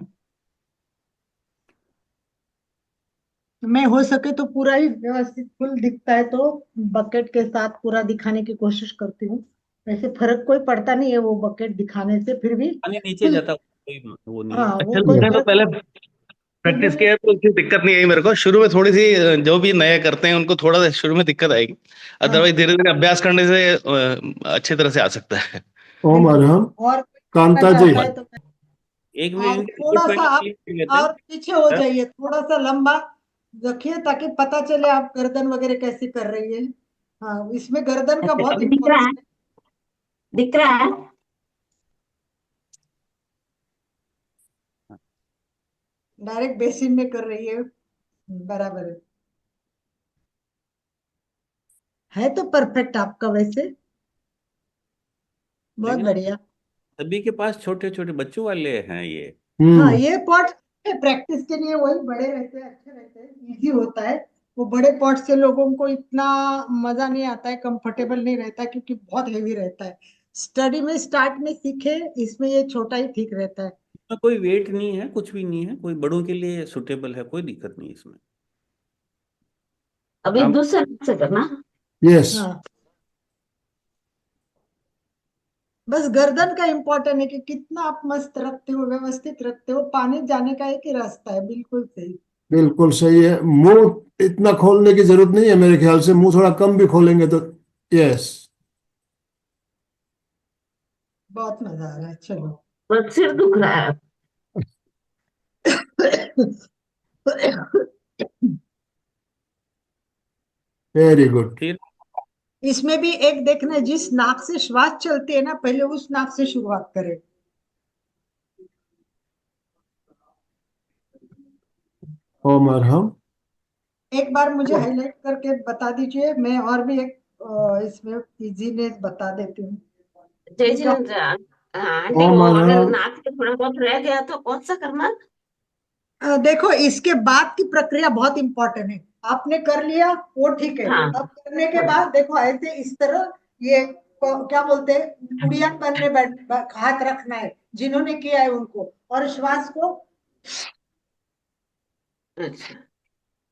मैं हो सके तो पूरा ही व्यवस्थित फुल दिखता है तो बकेट के साथ पूरा दिखाने की कोशिश करती हूँ। वैसे फर्क कोई पड़ता नहीं है वो बकेट दिखाने से, फिर भी पानी नीचे फुल। जाता कोई वो नहीं हाँ, है। वो एक्चुअल कोई मैंने तो फर्क पहले नहीं, फिर भी प्रैक्टिस किया है तो उसकी दिक्कत नहीं आई मेरे को। शुरू में थोड़ी सी जो भी नए करते हैं उनको थोड़ा सा शुरू में दिक्कत आएगी। हाँ, अदरवाइज धीरे धीरे अभ्यास करने से अच्छी तरह से आ सकता है। ओम बिल्कुल। अरहम। और कोई करना कांता जी। चाहता है तो एक मिनट और इनके थोड़ा रिपोर्ट सा पहले आप क्लिक कर लेते और पीछे हो हैं। जाइए, थोड़ा सा लंबा रखिए ताकि पता चले आप गर्दन वगैरह कैसे कर रही है। हाँ, इसमें गर्दन का बहुत इम्पोर्टेंट है। दिख रहा है? डायरेक्ट बेसिन में कर रही है, बराबर है तो परफेक्ट आपका वैसे, बहुत लेकिन बढ़िया। सभी के पास छोटे छोटे बच्चों वाले हैं ये। हाँ, ये पॉट प्रैक्टिस के लिए वही बड़े रहते हैं, अच्छे रहते हैं, इजी होता है। वो बड़े पॉट से लोगों को इतना मजा नहीं आता है, कंफर्टेबल नहीं रहता है, क्योंकि बहुत हेवी रहता है। स्टडी में स्टार्ट में सीखे, इसमें ये छोटा ही ठीक रहता है। इसमें कोई वेट नहीं है, कुछ भी नहीं है, कोई बड़ों के लिए सुटेबल है, कोई दिक्कत नहीं इसमें। अभी हम दूसरे से करना। यस, हाँ, बस गर्दन का इम्पोर्टेंट है कि कितना आप मस्त रखते हो, व्यवस्थित रखते हो। पानी जाने का एक ही रास्ता है, बिल्कुल सही। बिल्कुल सही है। मुंह इतना खोलने की जरूरत नहीं है मेरे ख्याल से, मुंह थोड़ा कम भी खोलेंगे तो। यस। बहुत मजा आ रहा है, चलो। बस सिर दुख रहा है। Very good. फिर इसमें भी एक देखना, जिस नाक से श्वास चलती है ना, पहले उस नाक से शुरुआत करें। ओम अरहम। एक बार मुझे हाईलाइट करके बता दीजिए, मैं और भी एक इसमें इजीनेस बता देती हूँ। जय ठीक है। जिनेंद्र। हाँ आंटी, ओम वो अगर अरहम। नाक से थोड़ा बहुत रह गया तो कौन सा करना? देखो, इसके बाद की प्रक्रिया बहुत इंपॉर्टेंट है। आपने कर लिया वो ठीक है। हाँ अब करने के बाद देखो, ऐसे इस तरह ये क्या बोलते हैं, उड़ियन बनने हाथ रखना है, जिन्होंने किया है उनको, और श्वास को अच्छा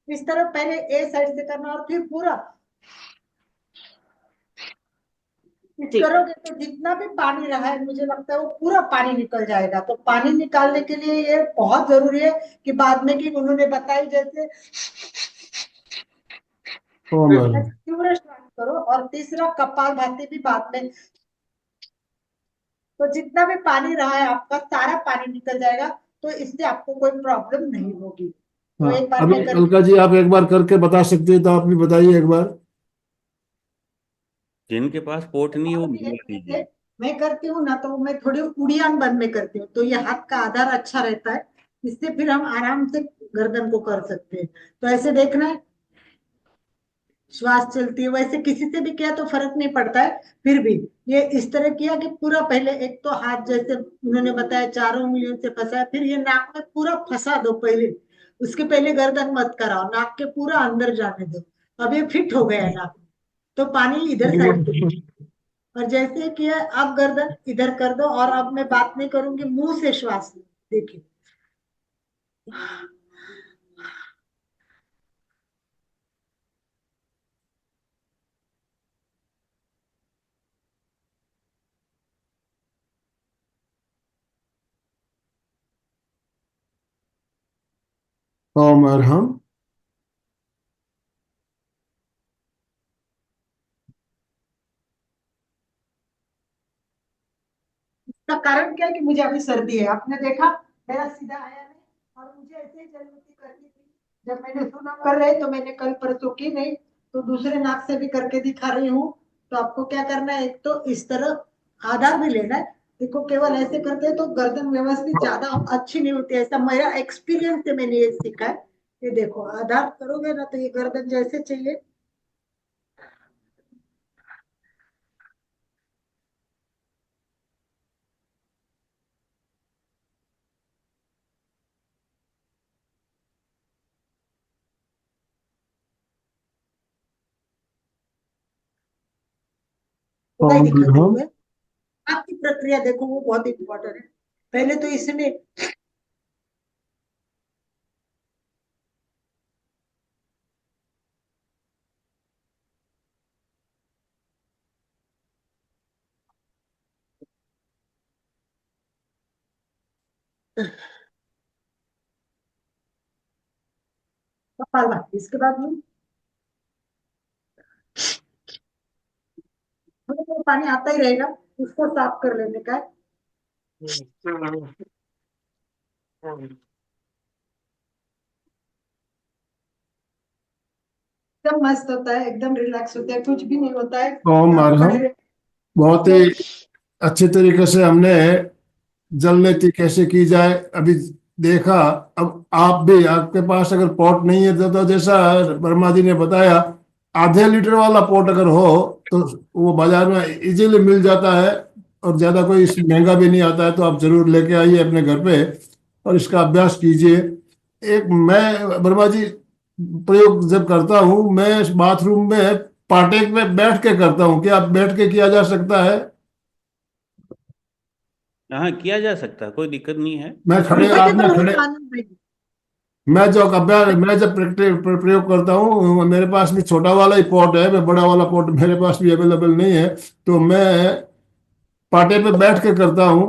इस तरह पहले ए साइड से करना, और फिर पूरा इस ठीक है। करोगे तो जितना भी पानी रहा है, मुझे लगता है वो पूरा पानी निकल जाएगा। तो पानी निकालने के लिए ये बहुत जरूरी है कि बाद में कि उन्होंने बताई जैसे ओम अरहम। तीव्र श्वास करो, और तीसरा कपालभाति भी बाद में। तो जितना भी पानी रहा है आपका, सारा पानी निकल जाएगा। तो इससे आपको कोई प्रॉब्लम नहीं होगी। तो हाँ, एक बार अभी मैं कर अलका जी आप एक बार करके बता सकती है तो आप भी बताइए एक बार। जिनके पास पोर्ट नहीं है वो और भी बता एक दीजिए। जैसे मैं करती हूँ ना, तो मैं थोड़ी उड़ियान बन में करती हूँ, तो ये हाथ का आधार अच्छा रहता है। इससे फिर हम आराम से गर्दन को कर सकते हैं। तो ऐसे देखना है, श्वास चलती है, वैसे किसी से भी किया तो फर्क नहीं पड़ता है। फिर भी ये इस तरह किया कि पूरा पहले एक तो हाथ जैसे उन्होंने बताया चारों उंगलियों से फंसा, फिर ये नाक में पूरा फंसा दो पहले। उसके पहले गर्दन मत कराओ, नाक के पूरा अंदर जाने दो। अब ये फिट हो गया है नाक में, तो पानी इधर साइड से। और जैसे किया, अब गर्दन इधर कर दो, और अब मैं बात नहीं करूंगी, मुंह से श्वास लो। देखिए, ओम अरहम। इसका कारण क्या है कि मुझे अभी सर्दी है, आपने देखा मेरा सीधा आया नहीं, और मुझे ऐसे ही जलूती करनी थी। जब मैंने सुना कर रहे, तो मैंने कल परसों की नहीं, तो दूसरे नाक से भी करके दिखा रही हूँ। तो आपको क्या करना है, एक तो इस तरह आधार भी लेना है। देखो, केवल ऐसे करते हैं तो गर्दन व्यवस्थित ज्यादा अच्छी नहीं होती, ऐसा मेरा एक्सपीरियंस से मैंने ये सीखा है। ये देखो, आधार करोगे ना तो ये गर्दन जैसे चाहिए। पूरा ही ओम दिखाते अरहम। हुए आपकी प्रक्रिया देखो, वो बहुत इंपॉर्टेंट है। पहले तो इसमें कपालभाति, इसके बाद में थोड़ा थोड़ा पानी आता ही रहेगा, उसको साफ कर लेने का है। एकदम मस्त होता है, एकदम रिलैक्स होता है, कुछ भी नहीं होता है। ओम आप अरहम। खड़े रहे बहुत ही अपने अच्छे तरीके से हमने जल नीति कैसे की जाए अभी देखा। अब आप भी, आपके पास अगर पॉट नहीं है तो जैसा वर्मा जी ने बताया, आधे लीटर वाला पॉट अगर हो तो वो बाजार में इजीली मिल जाता है और ज्यादा कोई महंगा भी नहीं आता है। तो आप जरूर लेके आइए अपने घर पे और इसका अभ्यास कीजिए। एक मैं, वर्मा जी, प्रयोग जब करता हूँ मैं बाथरूम में पाटे पे बैठ के करता हूँ। क्या बैठ के किया जा सकता है? हाँ, किया जा सकता है, कोई दिक्कत नहीं है। मैं खड़े, आपने कंफर्टेबल हो खड़े, तो आनंद भाई। मैं जब प्रयोग करता हूँ, मेरे पास भी छोटा वाला ही पॉट है, मैं बड़ा वाला पॉट मेरे पास भी अवेलेबल नहीं है। तो मैं पाटे पे बैठ के करता हूँ।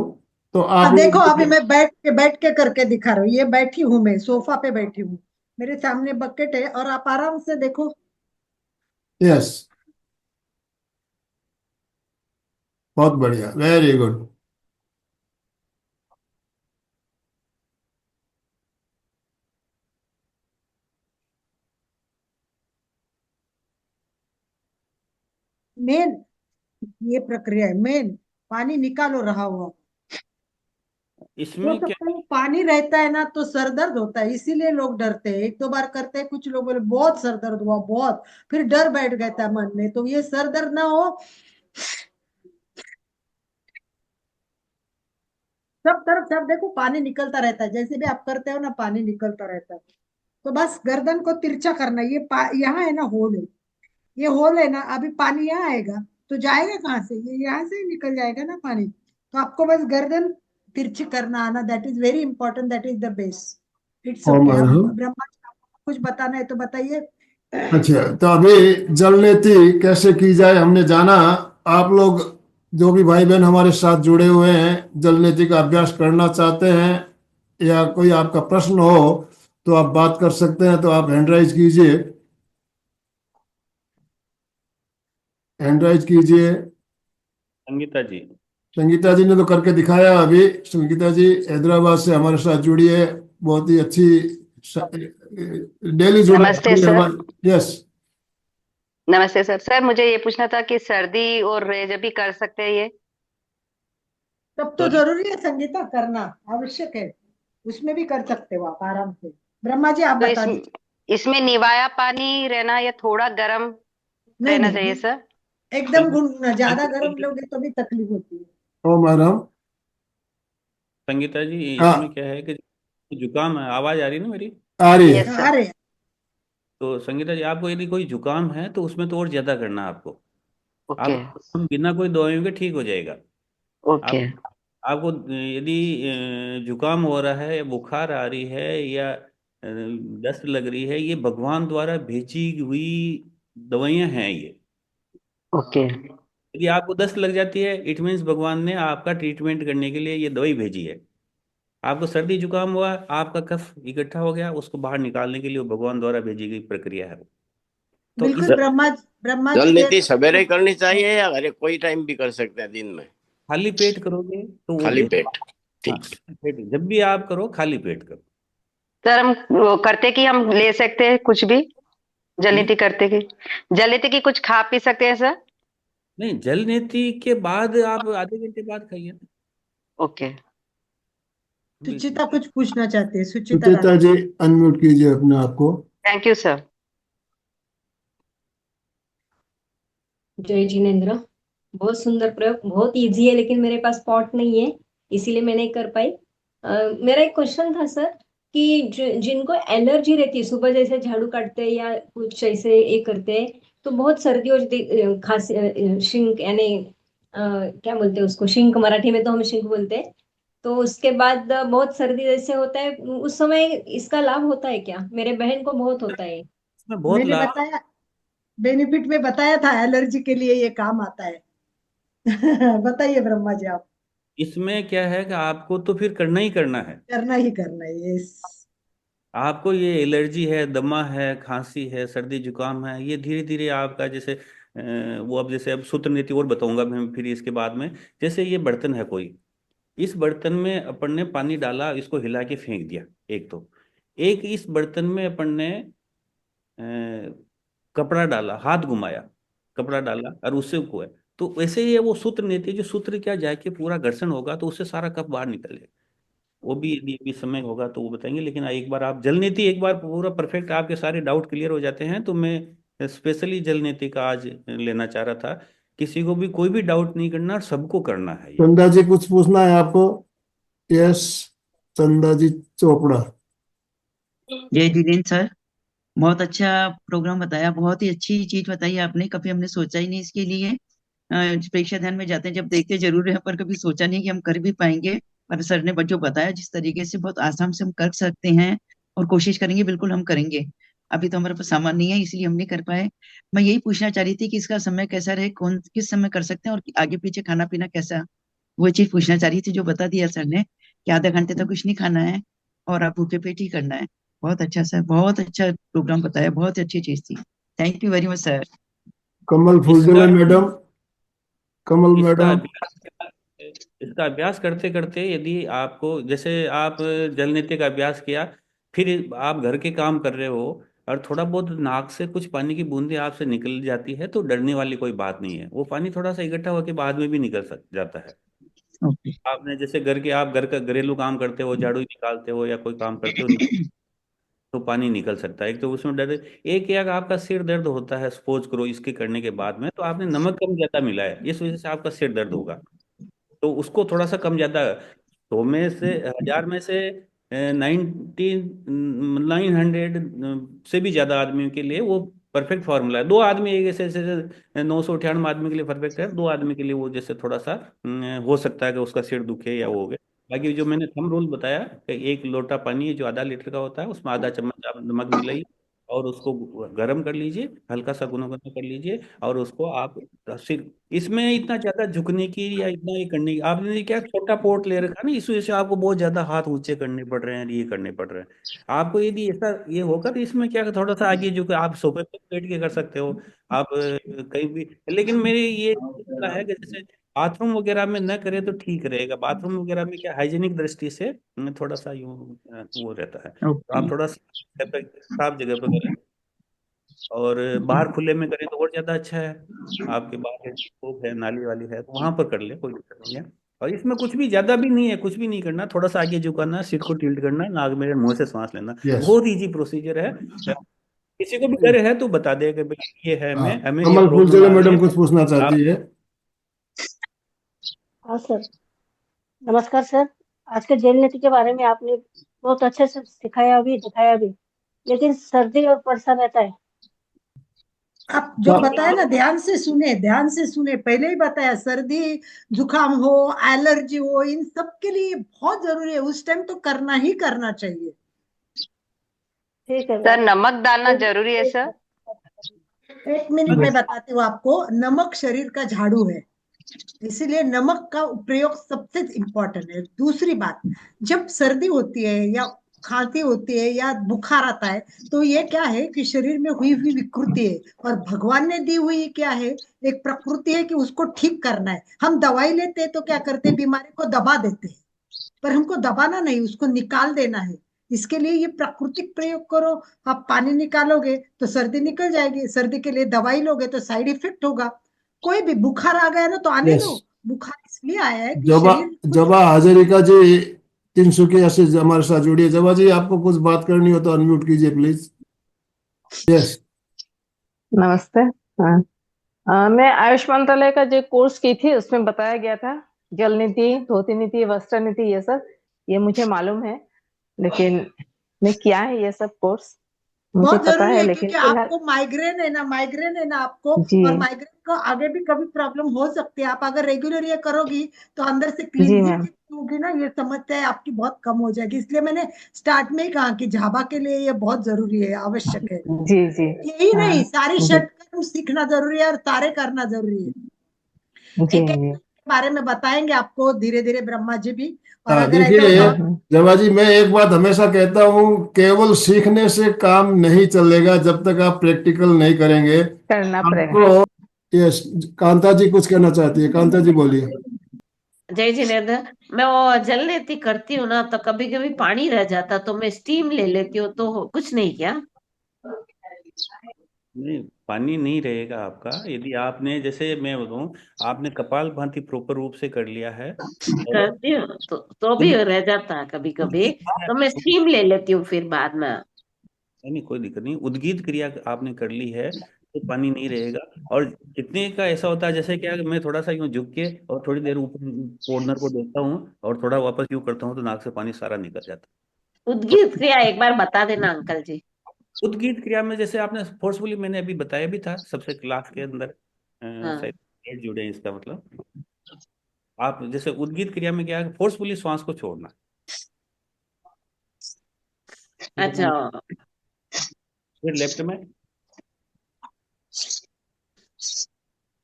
तो आप, देखो अभी मैं बैठ के करके दिखा रही हूँ। ये बैठी हूँ, मैं सोफा पे बैठी हूँ, मेरे सामने बकेट है और आप आराम से देखो। यस, बहुत बढ़िया, वेरी गुड। मेन ये प्रक्रिया है, मेन पानी निकालो रहा हुआ। हो इसमें क्या, सकता है पानी रहता है ना तो सर दर्द होता है, इसीलिए लोग डरते हैं। एक दो बार करते हैं, कुछ लोग बोले बहुत सर दर्द हुआ बहुत, फिर डर बैठ गया था मन में। तो ये सर दर्द ना हो, सब तरफ सब देखो पानी निकलता रहता है, जैसे भी आप करते हो ना पानी निकलता रहता है। तो बस गर्दन को तिरछा करना। यहाँ है ना होल है, ये होल है ना, अभी पानी यहाँ आएगा तो जाएगा कहाँ से? ये यहाँ से ही निकल जाएगा ना पानी। तो आपको बस गर्दन तिरछी करना आना, that is very important, that is the base. It's और ओके। अब मैडम, ब्रह्मा जी, आपको कुछ बताना है तो बताइए। अच्छा, तो अभी जल नीति कैसे की जाए हमने जाना। आप लोग जो भी भाई बहन हमारे साथ जुड़े हुए हैं, जल नीति का अभ्यास करना चाहते हैं या कोई आपका प्रश्न हो तो आप बात कर सकते हैं। तो आप हैंड राइज कीजिए, हैंड राइज कीजिए। संगीता जी? संगीता जी ने तो करके दिखाया अभी। संगीता जी हैदराबाद से हमारे साथ जुड़ी है, बहुत ही अच्छी, डेली जुड़ा नमस्ते रहती है सर। हमारे। यस। नमस्ते सर। सर मुझे ये पूछना था कि सर्दी और रेज भी कर सकते हैं ये? तब तो सॉरी, जरूरी है संगीता, करना आवश्यक है। उसमें भी कर सकते हो आप आराम से। ब्रह्मा जी आप तो बता दीजिए। इसमें निवाया पानी रहना या थोड़ा गर्म नहीं रहना नहीं, चाहिए सर? एकदम गुनगुना, ज्यादा गर्म लोगे तो भी तकलीफ होती है। ओ मैडम। संगीता जी, इसमें हाँ, क्या है कि जुकाम है, आवाज आ रही है ना मेरी? आ रही है। Yes sir. अरे तो संगीता जी, आपको यदि कोई जुकाम है तो उसमें तो और ज्यादा करना है आपको। ओके। आप, हम बिना कोई दवाइयों के ठीक हो जाएगा। ओके। आप, आपको यदि जुकाम हो रहा है या बुखार आ रही है या दस्त लग रही है, ये भगवान द्वारा भेजी हुई दवाइयां हैं ये। ओके। यदि आपको दस्त लग जाती है, इट मीन्स भगवान ने आपका ट्रीटमेंट करने के लिए ये दवाई भेजी है। आपको सर्दी जुकाम हुआ, आपका कफ इकट्ठा हो गया, उसको बाहर निकालने के लिए वो भगवान द्वारा भेजी गई प्रक्रिया है वो। तो बिल्कुल, इस ब्रह्मा जल जी नीति जैसे सवेरे ही करनी चाहिए या अरे कोई टाइम भी कर सकते हैं दिन में? खाली पेट करोगे तो वो खाली भी। पेट? हाँ, ठीक। खाली पेट जब भी आप करो, खाली पेट करो। सर हम वो करते कि हम ले सकते हैं कुछ भी जलनीति करते कि जलनीति की कुछ खा पी सकते हैं सर? नहीं, जल नीति के बाद आप आधे घंटे बाद खाइए ना। ओके। बिल्कुल। सुचिता कुछ पूछना चाहते हैं, सुचिता सुचेता राणा। जी, अनम्यूट कीजिए अपने आप को। Thank you sir. जय जिनेन्द्र। बहुत सुंदर प्रयोग, बहुत इजी है, लेकिन मेरे पास पॉट नहीं है, इसीलिए मैं नहीं कर पाई। मेरा एक क्वेश्चन था सर कि जिनको एलर्जी रहती है, सुबह जैसे झाड़ू काटते हैं या कुछ ऐसे ये करते हैं तो बहुत सर्दी हो जाती, खांसी, शिंक यानी क्या बोलते हैं उसको, शिंक मराठी में तो हम शिंक बोलते हैं। तो उसके बाद बहुत सर्दी जैसे होता है, उस समय इसका लाभ होता है क्या? मेरे बहन को बहुत होता है। इसमें बहुत मैंने लाभ। बताया, बेनिफिट में बताया था, एलर्जी के लिए ये काम आता है। बताइए ब्रह्मा जी आप। इसमें क्या है कि आपको तो फिर करना ही करना है। करना ही करना है ये। आपको ये एलर्जी है, दमा है, खांसी है, सर्दी जुकाम है, ये धीरे धीरे आपका जैसे वो, अब जैसे अब सूत्र नीति और बताऊंगा मैं फिर इसके बाद में। जैसे ये बर्तन है कोई, इस बर्तन में अपन ने पानी डाला, इसको हिला के फेंक दिया, एक तो। एक इस बर्तन में अपन ने कपड़ा डाला, हाथ घुमाया, कपड़ा डाला और उससे को है, तो वैसे ही है वो सूत्र नीति, जो सूत्र क्या जाके पूरा घर्षण होगा तो उससे सारा कफ बाहर निकलेगा। वो भी यदि अभी समय होगा तो वो बताएंगे, लेकिन एक बार आप जल नीति एक बार पूरा परफेक्ट आपके सारे डाउट क्लियर हो जाते हैं तो मैं स्पेशली जल नीति का आज लेना चाह रहा था। किसी को भी कोई भी डाउट नहीं करना और सबको करना है ये। चंदा जी कुछ पूछना है आपको? यस, चंदा जी चोपड़ा। जय जिनेन्द्र सर, बहुत अच्छा प्रोग्राम बताया, बहुत ही अच्छी चीज बताई आपने, कभी हमने सोचा ही नहीं इसके लिए। प्रेक्षक ध्यान में जाते हैं जब देखते जरूर है, पर कभी सोचा नहीं कि हम कर भी पाएंगे। पर सर ने जो बताया जिस तरीके से, बहुत आसान से हम कर सकते हैं और कोशिश करेंगे, बिल्कुल हम करेंगे। अभी तो हमारे पास सामान नहीं है इसलिए हम नहीं कर पाए। मैं यही पूछना चाह रही थी कि इसका समय कैसा रहे, कौन किस समय कर सकते हैं, और आगे पीछे खाना पीना कैसा, वो चीज पूछना चाह रही थी। जो बता दिया सर ने कि आधे घंटे तक कुछ नहीं खाना है और आप भूखे पेट ही करना है। बहुत अच्छा सर, बहुत अच्छा प्रोग्राम बताया, बहुत अच्छी चीज थी। Thank you very much sir. Kamal Phooljhade madam, Kamal इसका मैडम। अभ्यास इसका अभ्यास करते करते यदि आपको, जैसे आप जल नीति का अभ्यास किया, फिर आप घर के काम कर रहे हो और थोड़ा बहुत नाक से कुछ पानी की बूंदें आपसे निकल जाती है तो डरने वाली कोई बात नहीं है। वो पानी थोड़ा सा इकट्ठा होकर बाद में भी निकल जाता है। ओके। आपने जैसे आप घर का घरेलू काम करते हो, झाड़ू निकालते हो या कोई काम करते हो, तो पानी निकल सकता है। एक तो उसमें डर, एक या आपका सिर दर्द होता है, सपोज करो इसके करने के बाद में तो आपने नमक कम ज्यादा मिला है, इस वजह से आपका सिर दर्द होगा। तो उसको थोड़ा सा कम ज्यादा, 100 में से 1000 में से 900 से भी ज्यादा आदमियों के लिए वो परफेक्ट फार्मूला है। 2 आदमी एक ऐसे जैसे 998 आदमी के लिए परफेक्ट है, 2 आदमी के लिए वो जैसे थोड़ा सा हो सकता है कि उसका सिर दुखे या वो हो गए। बाकी जो मैंने थंब रूल बताया कि 1 लोटा पानी जो आधा लीटर का होता है उसमें आधा चम्मच आप नमक मिलाइए और उसको गर्म कर लीजिए, हल्का सा गुनगुना कर लीजिए और उसको आप सिर, इसमें इतना ज्यादा झुकने की या इतना ये करने की, आपने क्या छोटा पोर्ट ले रखा ना, इस वजह से आपको बहुत ज्यादा हाथ ऊंचे करने पड़ रहे हैं, ये करने पड़ रहे हैं। आपको यदि ऐसा ये होगा तो इसमें क्या थोड़ा सा आगे जो कि आप सोफे पे बैठ के कर सकते हो, आप कहीं भी। लेकिन मेरे ये सलाह है कि जैसे बाथरूम वगैरह में न करें तो ठीक रहेगा। बाथरूम वगैरह में क्या हाइजीनिक दृष्टि से थोड़ा सा यूं वो रहता है, तो ओके। आप थोड़ा सा साफ जगह पर करें और बाहर खुले में करें तो और ज्यादा अच्छा है। आपके बाहर स्कोप है, नाली वाली है तो वहां पर कर ले, कोई दिक्कत नहीं है। और इसमें कुछ भी ज्यादा भी नहीं है, कुछ भी नहीं करना, थोड़ा सा आगे झुकाना, सिर को टिल्ट करना, नाक में मुंह से सांस लेना, यस। बहुत इजी प्रोसीजर है। किसी को भी डर है तो बता दे कि भाई ये है, हाँ, मैं हमें ये कमल प्रॉब्लम फूलझड़े आ रही मैडम है। कुछ पूछना चाहती है। हाँ सर, नमस्कार सर। आज के जल नीति के बारे में आपने बहुत अच्छे से सिखाया भी दिखाया भी, लेकिन सर्दी और परेशान रहता है। आप जो बताया ना ध्यान से सुने, ध्यान से सुने। पहले ही बताया, सर्दी जुकाम हो, एलर्जी हो, इन सब के लिए बहुत जरूरी है, उस टाइम तो करना ही करना चाहिए। ठीक है सर, मैम। नमक डालना जरूरी है सर? 1 मिनट में बताती हूँ आपको। नमक शरीर का झाड़ू है, इसीलिए नमक का प्रयोग सबसे इम्पोर्टेंट है। दूसरी बात, जब सर्दी होती है या खांसी होती है या बुखार आता है, तो ये क्या है कि शरीर में हुई हुई विकृति है, और भगवान ने दी हुई क्या है, एक प्रकृति है कि उसको ठीक करना है। हम दवाई लेते हैं तो क्या करते हैं, बीमारी को दबा देते हैं, पर हमको दबाना नहीं, उसको निकाल देना है। इसके लिए ये प्राकृतिक प्रयोग करो। आप पानी निकालोगे तो सर्दी निकल जाएगी, सर्दी के लिए दवाई लोगे तो साइड इफेक्ट होगा। कोई भी बुखार आ गया ना तो आने यस। दो। बुखार इसलिए आया है कि जबा शरीर कुछ जबा हाजरिका जी तिनसुकिया से हमारे साथ जुड़िए। जबा जी आपको कुछ बात करनी हो तो अनम्यूट कीजिए प्लीज। यस। नमस्ते। हाँ, मैं आयुष मंत्रालय का जो कोर्स की थी उसमें बताया गया था जल नीति, धोती नीति, वस्त्र नीति, ये सब ये मुझे मालूम है, लेकिन मैं किया है ये सब कोर्स, मुझे बहुत पता जरूरी है, है, लेकिन क्योंकि फिलहाल आपको माइग्रेन है ना, माइग्रेन है ना आपको, जी और माइग्रेन को आगे भी कभी प्रॉब्लम हो सकती है। आप अगर रेगुलर ये करोगी तो अंदर से जी क्लींजिंग मैम। होगी ना, ये समस्या आपकी बहुत कम हो जाएगी। इसलिए मैंने स्टार्ट में ही कहा कि झाबा के लिए ये बहुत जरूरी है, आवश्यक है। जी जी। यही नहीं, हाँ सारी जी षटकर्म सीखना जरूरी है और सारे करना जरूरी है। जी एक एक जी। के बारे में बताएंगे आपको धीरे धीरे ब्रह्मा जी भी। और हाँ अगर ऐसा देखिए होता जवा जी, मैं एक बात हमेशा कहता हूँ, केवल सीखने से काम नहीं चलेगा जब तक आप प्रैक्टिकल नहीं करेंगे। करना पड़ेगा। आपको यस, कांता जी कुछ कहना चाहती है, कांता जी बोलिए। जय जिनेन्द्र। मैं वो जल नीति करती हूँ ना, तो कभी कभी पानी रह जाता तो मैं स्टीम ले लेती हूँ, तो कुछ नहीं क्या? नहीं, पानी नहीं रहेगा आपका यदि आपने, जैसे मैं बताऊं, आपने कपाल भाती प्रॉपर रूप से कर लिया है और करती हूँ तो भी रह जाता है कभी कभी, तो मैं स्टीम ले लेती हूँ फिर बाद में। नहीं नहीं, कोई दिक्कत नहीं, उद्गीत क्रिया आपने कर ली है तो पानी नहीं रहेगा। और कितने का ऐसा होता है, जैसे क्या मैं थोड़ा सा यूं झुक के और थोड़ी देर ऊपर कॉर्नर को देखता हूँ और थोड़ा वापस यूं करता हूँ तो नाक से पानी सारा निकल जाता है। उद्गीत क्रिया एक बार बता देना अंकल जी। उद्गीत क्रिया में जैसे आपने फोर्सफुली, मैंने अभी बताया भी था सबसे क्लास के अंदर, हाँ। शायद पेज जुड़े हैं इसका मतलब। आप जैसे उद्गीत क्रिया में क्या है, फोर्सफुली श्वास को छोड़ना, फिर अच्छा। फिर लेफ्ट में,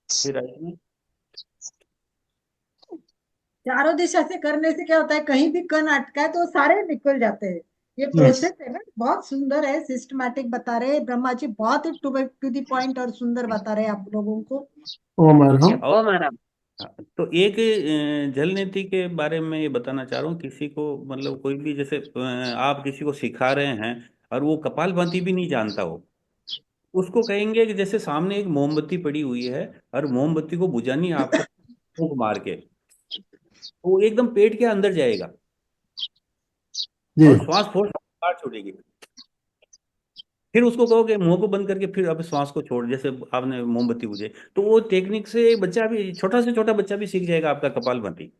फिर राइट में। चारों दिशा से करने से क्या होता है, कहीं भी कण अटका है तो वो सारे निकल जाते हैं। ये यस। प्रोसेस है ना, बहुत सुंदर है, सिस्टमैटिक बता रहे हैं ब्रह्मा जी, बहुत ही टू द पॉइंट और सुंदर बता रहे हैं आप लोगों को। ओ मैडम। और ओ महाराज। तो एक जल नीति के बारे में ये बताना चाह रहा हूँ, किसी को मतलब कोई भी, जैसे आप किसी को सिखा रहे हैं और वो कपालभाति भी नहीं जानता हो, उसको कहेंगे कि जैसे सामने एक मोमबत्ती पड़ी हुई है और मोमबत्ती को बुझानी है आपको फूंक मार के, तो वो एकदम पेट के अंदर जाएगा जी। और श्वास फोर्स बाहर छोड़ेगी। फिर उसको कहोगे मुंह को बंद करके फिर अब श्वास को छोड़, जैसे आपने मोमबत्ती बुझे, तो वो टेक्निक से बच्चा भी, छोटा से छोटा बच्चा भी सीख जाएगा आपका kapalbhati.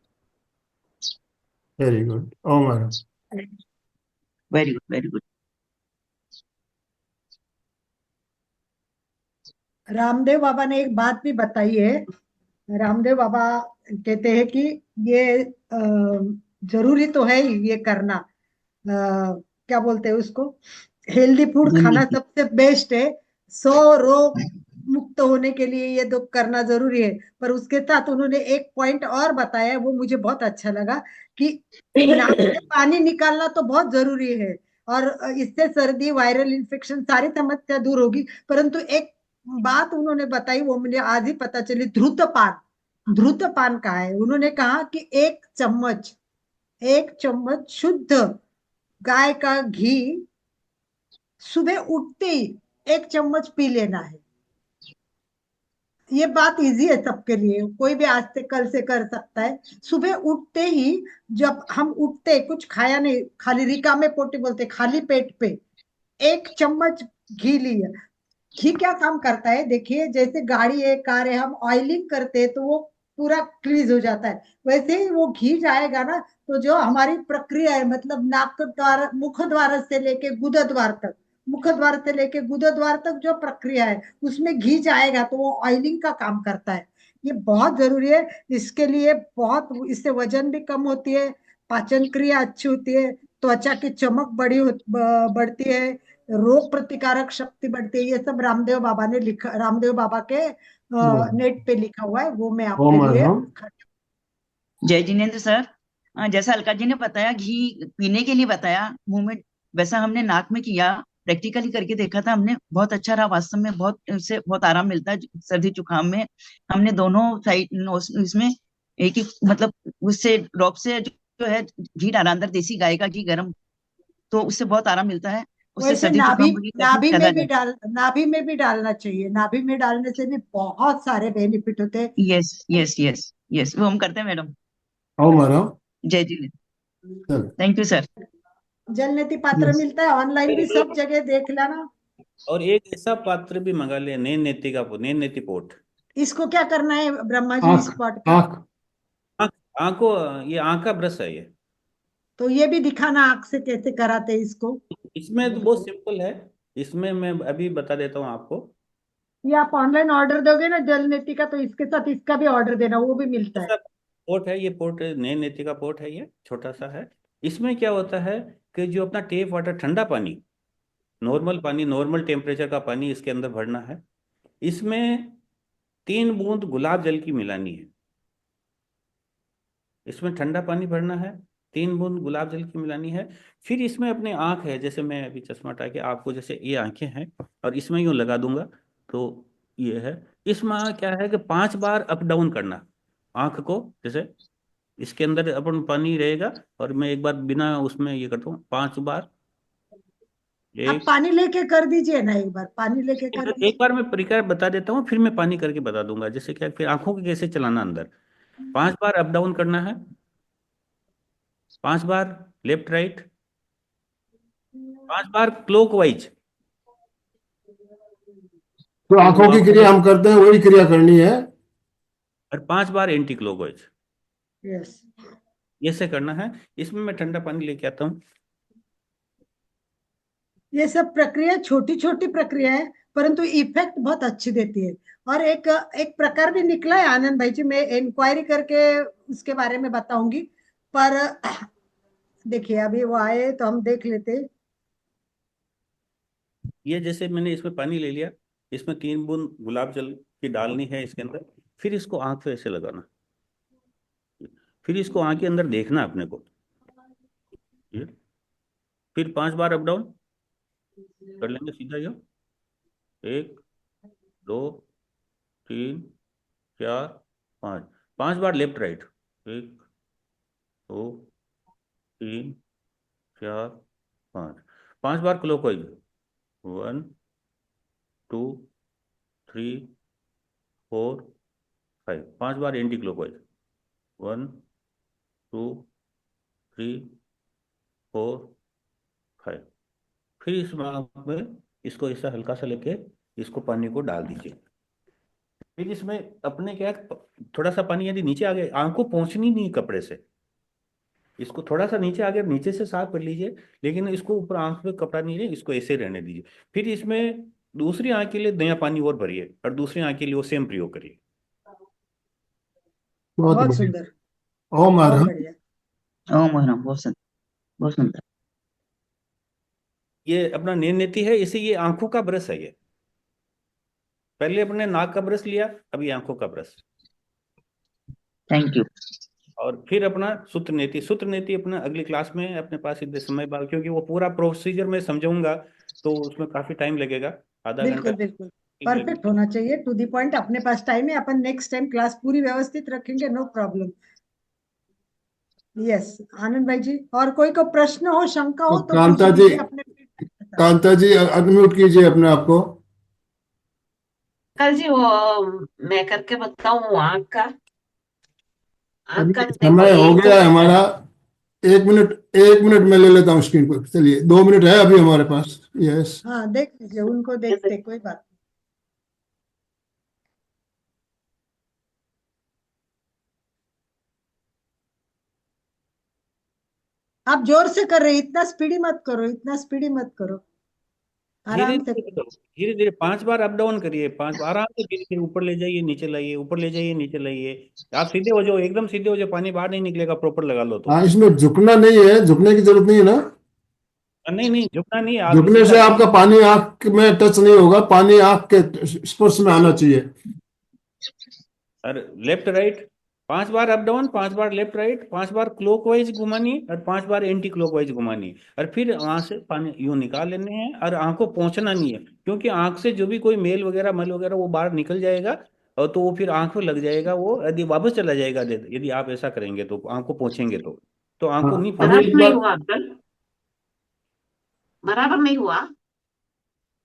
Very good. Oh madam. Very good, very good. Ramdev Baba ने एक बात भी बताई है। रामदेव बाबा कहते हैं कि ये जरूरी तो है ही ये करना, क्या बोलते हैं उसको, हेल्दी फूड जल खाना नीति। सबसे बेस्ट है। 100 रोग मुक्त होने के लिए ये तो करना जरूरी है। पर उसके साथ उन्होंने एक पॉइंट और बताया, वो मुझे बहुत अच्छा लगा, कि नाक से पानी निकालना तो बहुत जरूरी है, और इससे सर्दी, वायरल इन्फेक्शन, सारी समस्या दूर होगी। परंतु एक बात उन्होंने बताई, वो मुझे आज ही पता चली, ध्रुतपान। ध्रुतपान का है, उन्होंने कहा कि 1 चम्मच शुद्ध गाय का घी सुबह उठते ही 1 चम्मच पी लेना है। ये बात इजी है सबके लिए, कोई भी आज से कल से कर सकता है। सुबह उठते ही, जब हम उठते, कुछ खाया नहीं, खाली रिकामे पोटी बोलते, खाली पेट पे 1 चम्मच घी लिया। घी क्या काम करता है, देखिए, जैसे गाड़ी है, कार है, हम ऑयलिंग करते हैं तो वो पूरा क्लीज हो जाता है, वैसे ही वो घी जाएगा ना, तो जो हमारी प्रक्रिया है, मतलब नाक द्वार, मुख द्वार से लेके गुदद्वार तक, मुख द्वार से लेके गुदद्वार तक जो प्रक्रिया है, उसमें घी जाएगा तो वो ऑयलिंग का काम करता है। ये बहुत जरूरी है। इसके लिए बहुत, इससे वजन भी कम होती है, पाचन क्रिया अच्छी होती है, त्वचा की चमक बढ़ती है, रोग प्रतिकारक शक्ति बढ़ती है। ये सब रामदेव बाबा ने लिखा, रामदेव बाबा के नेट पे लिखा हुआ है, वो मैं ओ आपके लिए। मैडम। जय जिनेन्द्र सर। जैसा अलका जी ने बताया, घी पीने के लिए बताया मुंह में, वैसा हमने नाक में किया, प्रैक्टिकली करके देखा था हमने, बहुत अच्छा रहा वास्तव में, बहुत, इससे बहुत आराम मिलता है सर्दी जुकाम में। हमने दोनों साइड इसमें एक ही, मतलब उससे ड्रॉप से जो है घी डाला अंदर, देसी गाय का घी गर्म, तो उससे बहुत आराम मिलता है, उससे वैसे सर्दी जुकाम बड़ी तकलीफ ज्यादा है। नाभि में भी डालना चाहिए, नाभि में डालने से भी बहुत सारे बेनिफिट होते हैं। यस यस यस यस, वो हम करते हैं मैडम। ओ मैडम। जय जी। चलो। Thank you sir. जलनेति पात्र यस। मिलता है ऑनलाइन भी, सब जगह देख लेना। और एक ऐसा पात्र भी मंगा ले, नैन नेति का, नैन नेति पोट। इसको क्या करना है ब्रह्मा जी, आंख। इस पॉट का? आंख। आँख, आँखों, ये आँख का ब्रश है ये। तो ये भी दिखाना आंख से कैसे कराते हैं इसको। इसमें तो बहुत सिंपल है, इसमें मैं अभी बता देता हूँ आपको। ये आप ऑनलाइन ऑर्डर दोगे ना जलनेति का, तो इसके साथ इसका भी ऑर्डर देना, वो भी मिलता है। ऐसा पोट है ये, पोट नैन नेति का पोट है, ये छोटा सा है। इसमें क्या होता है कि जो अपना टेप वाटर, ठंडा पानी, नॉर्मल पानी, नॉर्मल टेम्परेचर का पानी इसके अंदर भरना है। इसमें 3 बूंद गुलाब जल की मिलानी है। इसमें ठंडा पानी भरना है, 3 बूंद गुलाब जल की मिलानी है। फिर इसमें अपने आँख है, जैसे मैं अभी चश्मा हटा के आपको, जैसे ये आंखें हैं और इसमें यूँ लगा दूंगा, तो ये है। इसमें क्या है कि 5 बार अप डाउन करना आँख को, जैसे इसके अंदर अपन पानी रहेगा और मैं एक बार बिना उसमें ये करता हूँ 5 बार, आप एक पानी लेके कर दीजिए ना, एक बार पानी लेके कर एक दीजिए। बार मैं प्रक्रिया बता देता हूँ, फिर मैं पानी करके बता दूंगा। जैसे क्या, फिर आंखों को कैसे चलाना अंदर। 5 बार अप डाउन करना है, 5 बार लेफ्ट राइट, 5 बार क्लॉकवाइज। तो फिर वो आंखों की आंखों क्रिया को, हम करते हैं वही क्रिया करनी है। और 5 बार एंटी क्लॉकवाइज। यस। ऐसे करना है। इसमें मैं ठंडा पानी लेके आता हूँ। ये सब प्रक्रिया छोटी छोटी प्रक्रिया है, परंतु इफेक्ट बहुत अच्छी देती है। और एक एक प्रकार भी निकला है आनंद भाई जी, मैं इंक्वायरी करके उसके बारे में बताऊंगी। पर देखिए अभी वो आए तो हम देख लेते। ये जैसे मैंने इसमें पानी ले लिया, इसमें 3 बूंद गुलाब जल की डालनी है इसके अंदर। फिर इसको आंख पे ऐसे लगाना, फिर इसको आंख के अंदर देखना अपने को। ये, फिर 5 बार अप डाउन कर लेंगे सीधा। ये 1 2 3 4 5, 5 बार लेफ्ट राइट। 1 2 3 4 5, 5 बार क्लॉकवाइज। 1 2 3 4 5, 5 बार एंटी क्लॉकवाइज। 1 2 3 4 5। फिर इस बार में इसको ऐसा हल्का सा लेके इसको पानी को डाल दीजिए। फिर इसमें अपने क्या, थोड़ा सा पानी यदि नीचे आ गया, आंख को पहुंचनी नहीं कपड़े से, इसको थोड़ा सा नीचे आ गया, नीचे से साफ कर लीजिए। लेकिन इसको ऊपर आंख पे कपड़ा नहीं है, इसको ऐसे रहने दीजिए। फिर इसमें दूसरी आंख के लिए नया पानी और भरिए, और दूसरी आंख के लिए वो सेम प्रयोग करिए। बहुत बहुत बढ़िया। सुंदर, ओम बहुत अरहम। बढ़िया। ओम हरम, बहुत सुंदर। ये अपना नैन नेति है, इसे ये आंखों का ब्रश है ये। पहले अपने नाक का ब्रश लिया, अभी आंखों का ब्रश। Thank you. और फिर अपना सूत्र नेति। सूत्र नेति अपना अगली क्लास में अपने पास इतने समय बाद, क्योंकि वो पूरा प्रोसीजर मैं समझाऊंगा तो उसमें काफी टाइम लगेगा, आधा घंटा बिल्कुल बिल्कुल लगेगा। परफेक्ट होना चाहिए, टू दी पॉइंट। अपने पास टाइम है, अपन नेक्स्ट टाइम क्लास पूरी व्यवस्थित रखेंगे, नो प्रॉब्लम। यस आनंद भाई जी, और कोई को प्रश्न हो, शंका हो तो तो पूछ लीजिए अपने feedback के साथ। कांता जी अनम्यूट कीजिए अपने आप को। कल जी वो मैं करके बताऊं आँख का। आँख का अभी देखो समय हो एक गया है हमारा। 1 मिनट, 1 मिनट में ले लेता हूँ स्क्रीन पर। चलिए 2 मिनट है अभी हमारे पास। यस। हाँ देख लीजिए, उनको देखते कोई बात नहीं। आप जोर से कर रहे, इतना स्पीडी मत करो, इतना स्पीडी मत करो, धीरे आराम से धीरे करो। करो, धीरे धीरे 5 बार अप डाउन करिए। 5 बार आराम से, धीरे धीरे ऊपर ले जाइए, नीचे लाइए, ऊपर ले जाइए, नीचे लाइए। आप सीधे हो जाओ, एकदम सीधे हो जाओ, पानी बाहर नहीं निकलेगा, प्रॉपर लगा लो तो। हाँ, इसमें झुकना नहीं है, झुकने की जरूरत नहीं है ना। नहीं नहीं, झुकना नहीं है, आप झुकने सीधा से आपका पानी आंख में टच नहीं होगा, पानी आंख के स्पर्श में आना चाहिए। और लेफ्ट राइट 5 बार अप डाउन, 5 बार लेफ्ट राइट, 5 बार क्लॉकवाइज घुमानी, और 5 बार एंटी क्लॉकवाइज घुमानी। और फिर वहां से पानी यूं निकाल लेने हैं, और आंख को पहुंचना नहीं है, क्योंकि आंख से जो भी कोई मेल वगैरह, मल वगैरह वो बाहर निकल जाएगा, और तो वो फिर आंख में लग जाएगा, वो यदि वापस चला जाएगा। यदि आप ऐसा करेंगे तो आंख को पहुंचेंगे तो आंख को हाँ, नहीं अभी बराबर एक नहीं बार हुआ अंकल, बराबर नहीं हुआ।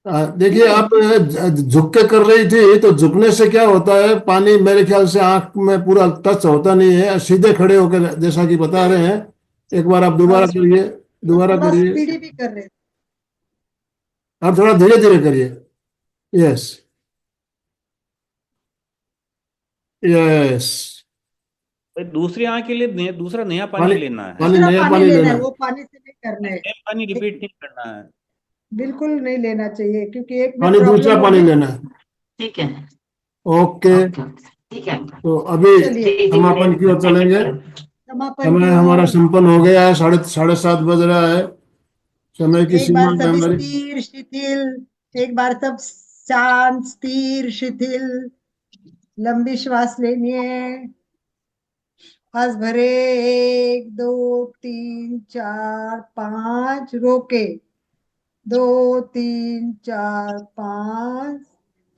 देखिए, नहीं आप ठीक है। झुक के कर रही थी, तो झुकने से क्या होता है, पानी मेरे ख्याल से आंख में पूरा टच होता नहीं है। सीधे खड़े होकर जैसा कि बता रहे हैं, एक बार आप दोबारा हाँ, करिए, दोबारा थोड़ा करिए, स्पीडी भी कर रहे। और थोड़ा धीरे धीरे करिए। Yes, yes. भाई दूसरी आंख के लिए दूसरा नया पानी पानी, लेना है। पानी दूसरा नया पानी पानी लेना लेना है, है। वो पानी से नहीं करना है। सेम पानी रिपीट नहीं करना है। बिल्कुल नहीं लेना चाहिए, क्योंकि एक में पानी दूसरा प्रॉब्लम पानी होगी। लेना है। ठीक है। ओके। ओके ठीक है अंकल। तो अभी चलिए जय समापन की ओर चलेंगे। जिनेन्द्र। समापन समय की हमारा ओर। संपन्न हो गया है, साढ़े 7 बज रहा है। समय की एक सीमा बार में सब हमारी। स्थिर शिथिल, एक बार सब शांत स्थिर शिथिल, लंबी श्वास लेनी है। सांस भरे, 1 2 3 4 5, रोके, 2 3 4 5,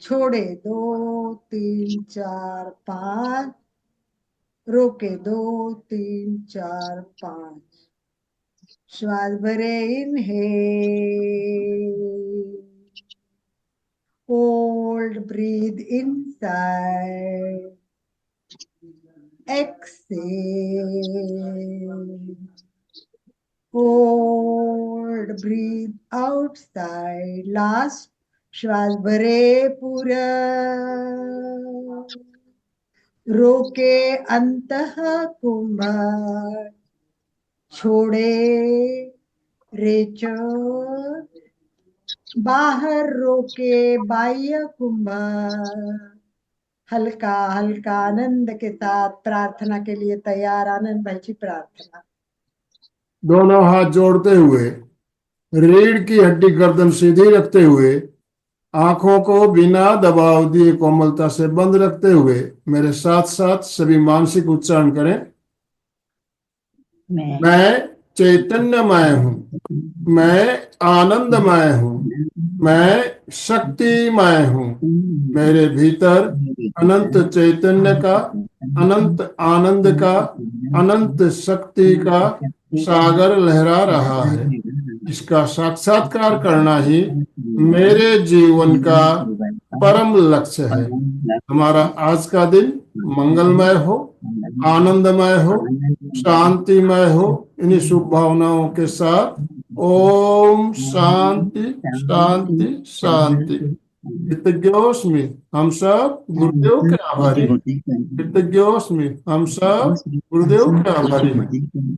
छोड़े, 2 3 4 5, रोके, 2 3 4 5। श्वास भरे, inhale Hold, breathe inside. Exhale. Hold, breathe outside. Last श्वास भरे पूरा, रोके अंतः कुंभ, छोड़े रेच, बाहर रोके बाह्य कुंभ। हल्का हल्का आनंद के साथ प्रार्थना के लिए तैयार। आनंद भाई जी प्रार्थना। दोनों हाथ जोड़ते हुए, रीढ़ की हड्डी गर्दन सीधी रखते हुए, आंखों को बिना दबाव दिए कोमलता से बंद रखते हुए मेरे साथ साथ सभी मानसिक उच्चारण करें। मैं चैतन्यमय हूँ, मैं आनंदमय हूँ, मैं शक्तिमय हूँ। मेरे भीतर अनंत चैतन्य का, अनंत आनंद का, अनंत शक्ति का सागर लहरा रहा है। इसका साक्षात्कार करना ही मेरे जीवन का परम लक्ष्य है। हमारा आज का दिन मंगलमय हो, आनंदमय हो, शांतिमय हो। इन्हीं शुभ भावनाओं के साथ ओम शांति शांति शांति। कृतज्ञोस्मि, हम सब गुरुदेव के आभारी। कृतज्ञोस्मि, हम सब गुरुदेव के आभारी।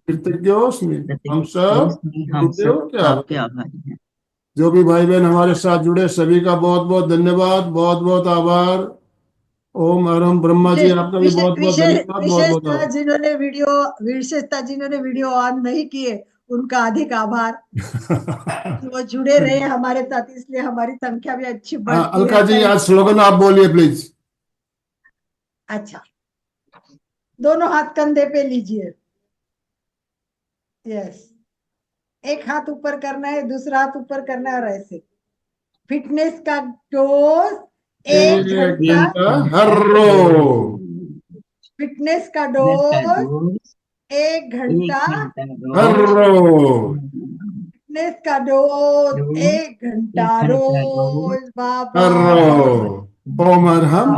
कृतज्ञोस्मि, हम सब गुरुदेव के आभारी। जो भी भाई बहन हमारे साथ जुड़े सभी का बहुत बहुत धन्यवाद, बहुत बहुत आभार। ओम अरम ब्रह्मा जी, आपका भी बहुत बहुत धन्यवाद, बहुत बहुत आभार। विशेषता जिन्होंने वीडियो ऑन नहीं किए उनका अधिक आभार। वो जुड़े रहे हमारे साथ, इसलिए हमारी संख्या भी अच्छी बढ़ती है। अलका जी, आज स्लोगन आप बोलिए प्लीज। अच्छा, दोनों हाथ कंधे पे लीजिए। यस, एक हाथ ऊपर करना है, दूसरा हाथ ऊपर करना है और ऐसे। फिटनेस का डोज 1 घंटा हर रोज। फिटनेस का डोज 1 घंटा हर रोज। फिटनेस का डोज 1 घंटा रोज। बाबा हर रोज। ओम अरहम।